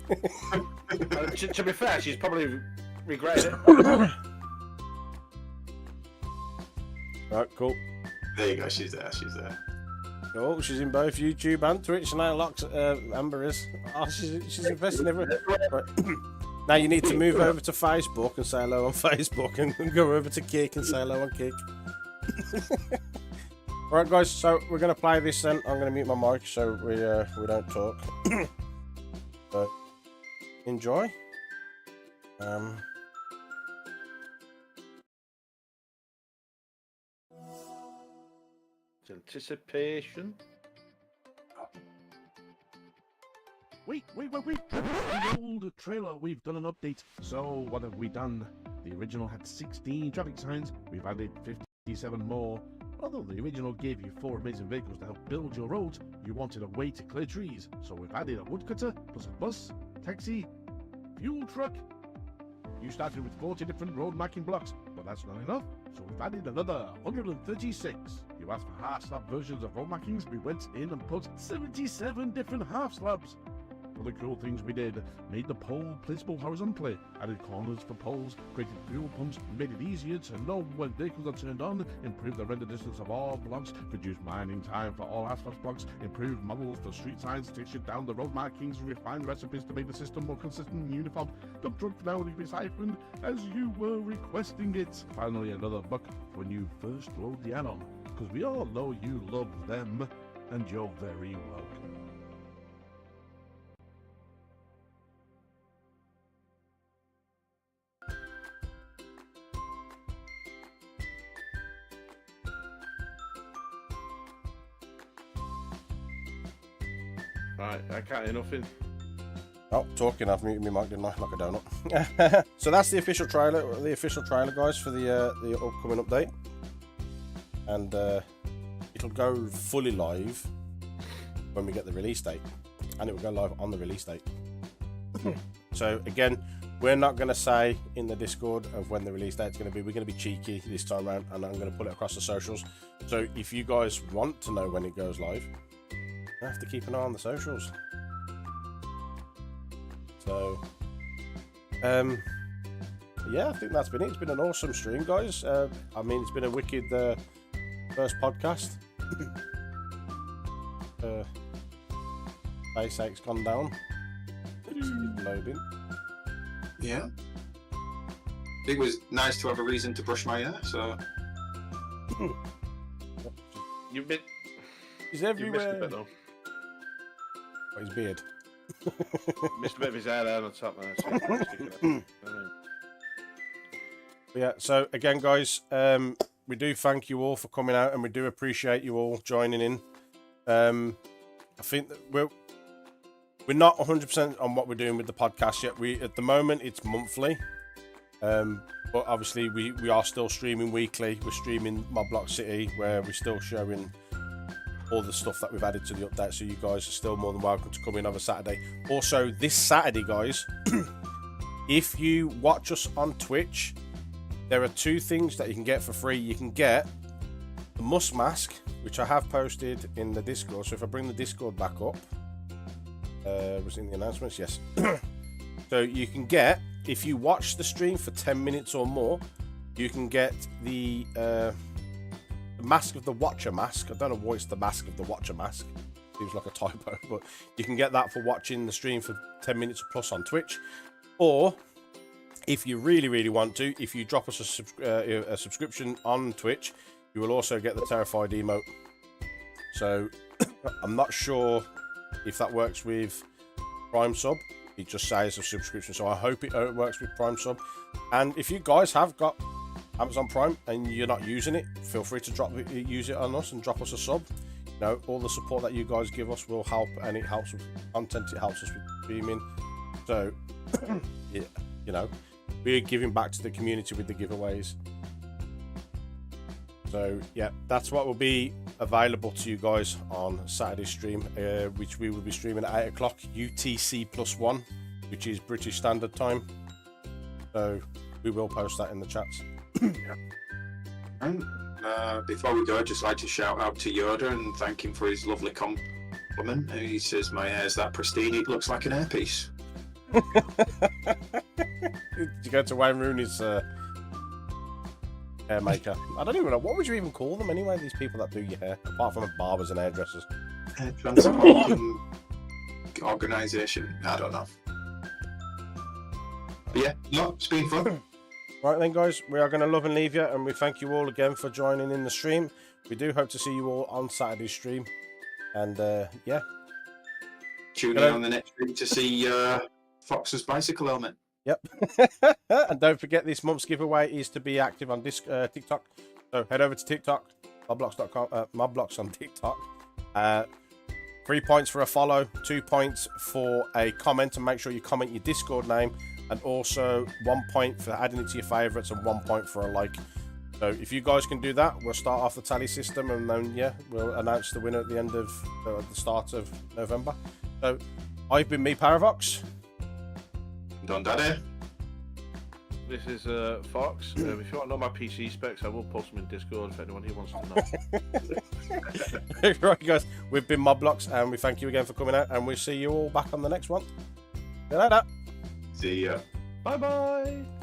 To be fair, she's probably regretted it. Right, cool. There you go. She's there. Oh, she's in both YouTube and Twitch now. Amber is. Oh, she's investing everywhere. Right. Now you need to move over to Facebook and say hello on Facebook, and go over to Kick and say hello on Kick. Right, guys. So we're gonna play this then. I'm gonna mute my mic so we don't talk. But enjoy. Anticipation. Wait. The old trailer, we've done an update. So, what have we done? The original had 16 traffic signs. We've added 57 more. Although the original gave you 4 amazing vehicles to help build your roads, you wanted a way to clear trees. So we've added a woodcutter, plus a bus, taxi, fuel truck. You started with 40 different road marking blocks, but that's not enough. So we've added another 136. You asked for half slab versions of road markings, we went in and put 77 different half slabs. Other cool things we did: made the pole placeable horizontally, added corners for poles, created fuel pumps, made it easier to know when vehicles are turned on, improved the render distance of all blocks, reduced mining time for all asphalt blocks, improved models for street signs, textured down the road markings, refined recipes to make the system more consistent and uniform, dump truck now recycled as you were requesting it. Finally, another buck when you first load the add-on, because we all know you love them, and you're very welcome. Right, I can't hear nothing. Oh, talking, I've muted my mic, didn't I? Like a donut. So that's the official trailer, guys, for the upcoming update. And it'll go fully live when we get the release date. And it will go live on the release date. So again, we're not going to say in the Discord of when the release date's going to be. We're going to be cheeky this time around, and I'm going to put it across the socials. So if you guys want to know when it goes live, you have to keep an eye on the socials. So, yeah, I think that's been it. It's been an awesome stream, guys. I mean, it's been a wicked first podcast. Basics gone down. It's loading. Yeah. It was nice to have a reason to brush my hair, so... You've been... He's You've missed a everywhere. bit, though. His beard. Missed a bit of his hair there on top there. So stick it up. Yeah, so again, guys, we do thank you all for coming out, and we do appreciate you all joining in. I think that we're not 100% on what we're doing with the podcast yet. At the moment it's monthly, but obviously we are still streaming weekly. We're streaming MobBlocks City, where we're still showing all the stuff that we've added to the update, so you guys are still more than welcome to come in on a Saturday. Also, this Saturday, guys, if you watch us on Twitch, there are two things that you can get for free. You can get the Must Mask, which I have posted in the Discord. So if I bring the Discord back up, was in the announcements, yes. So you can get, if you watch the stream for 10 minutes or more, you can get the Mask of the Watcher mask. I don't know why it's the Mask of the Watcher mask. Seems like a typo, but you can get that for watching the stream for 10 minutes plus on Twitch. Or if you really, really want to, if you drop us a subscription on Twitch, you will also get the Terrified emote. So I'm not sure if that works with Prime Sub. It just says a subscription, so I hope it works with Prime Sub. And if you guys have got Amazon Prime and you're not using it, feel free to use it on us and drop us a sub. You know, all the support that you guys give us will help, and it helps with content, it helps us with streaming. So yeah, you know, we're giving back to the community with the giveaways. So yeah, that's what will be available to you guys on Saturday stream, which we will be streaming at 8 o'clock UTC +1, which is British Standard Time. So we will post that in the chats. Yeah. And before we go, I'd just like to shout out to Yoda and thank him for his lovely compliment. He says my hair's that pristine, it looks like an hairpiece. Did you go to Wayne Rooney's hair maker? I don't even know, what would you even call them anyway, these people that do your hair, apart from barbers and hairdressers? Transporting organisation, I don't know. But yeah, no, it's been fun. Right then, guys, we are going to love and leave you, and we thank you all again for joining in the stream. We do hope to see you all on Saturday's stream, and yeah. Tune in on the next week to see Fox's bicycle helmet. Yep. And don't forget, this month's giveaway is to be active on TikTok. So head over to TikTok, MobBlocks.com, MobBlocks on TikTok. 3 points for a follow, 2 points for a comment, and make sure you comment your Discord name, and also 1 point for adding it to your favourites and 1 point for a like. So if you guys can do that, we'll start off the tally system, and then yeah, we'll announce the winner at the end of the start of November. So I've been me, Paravox. Don Daddy. This is Fox. If you want to know my PC specs, I will post them in Discord if anyone who wants to know. Right, guys, we've been MobBlocks, and we thank you again for coming out, and we'll see you all back on the next one. See you later. See ya. Bye bye.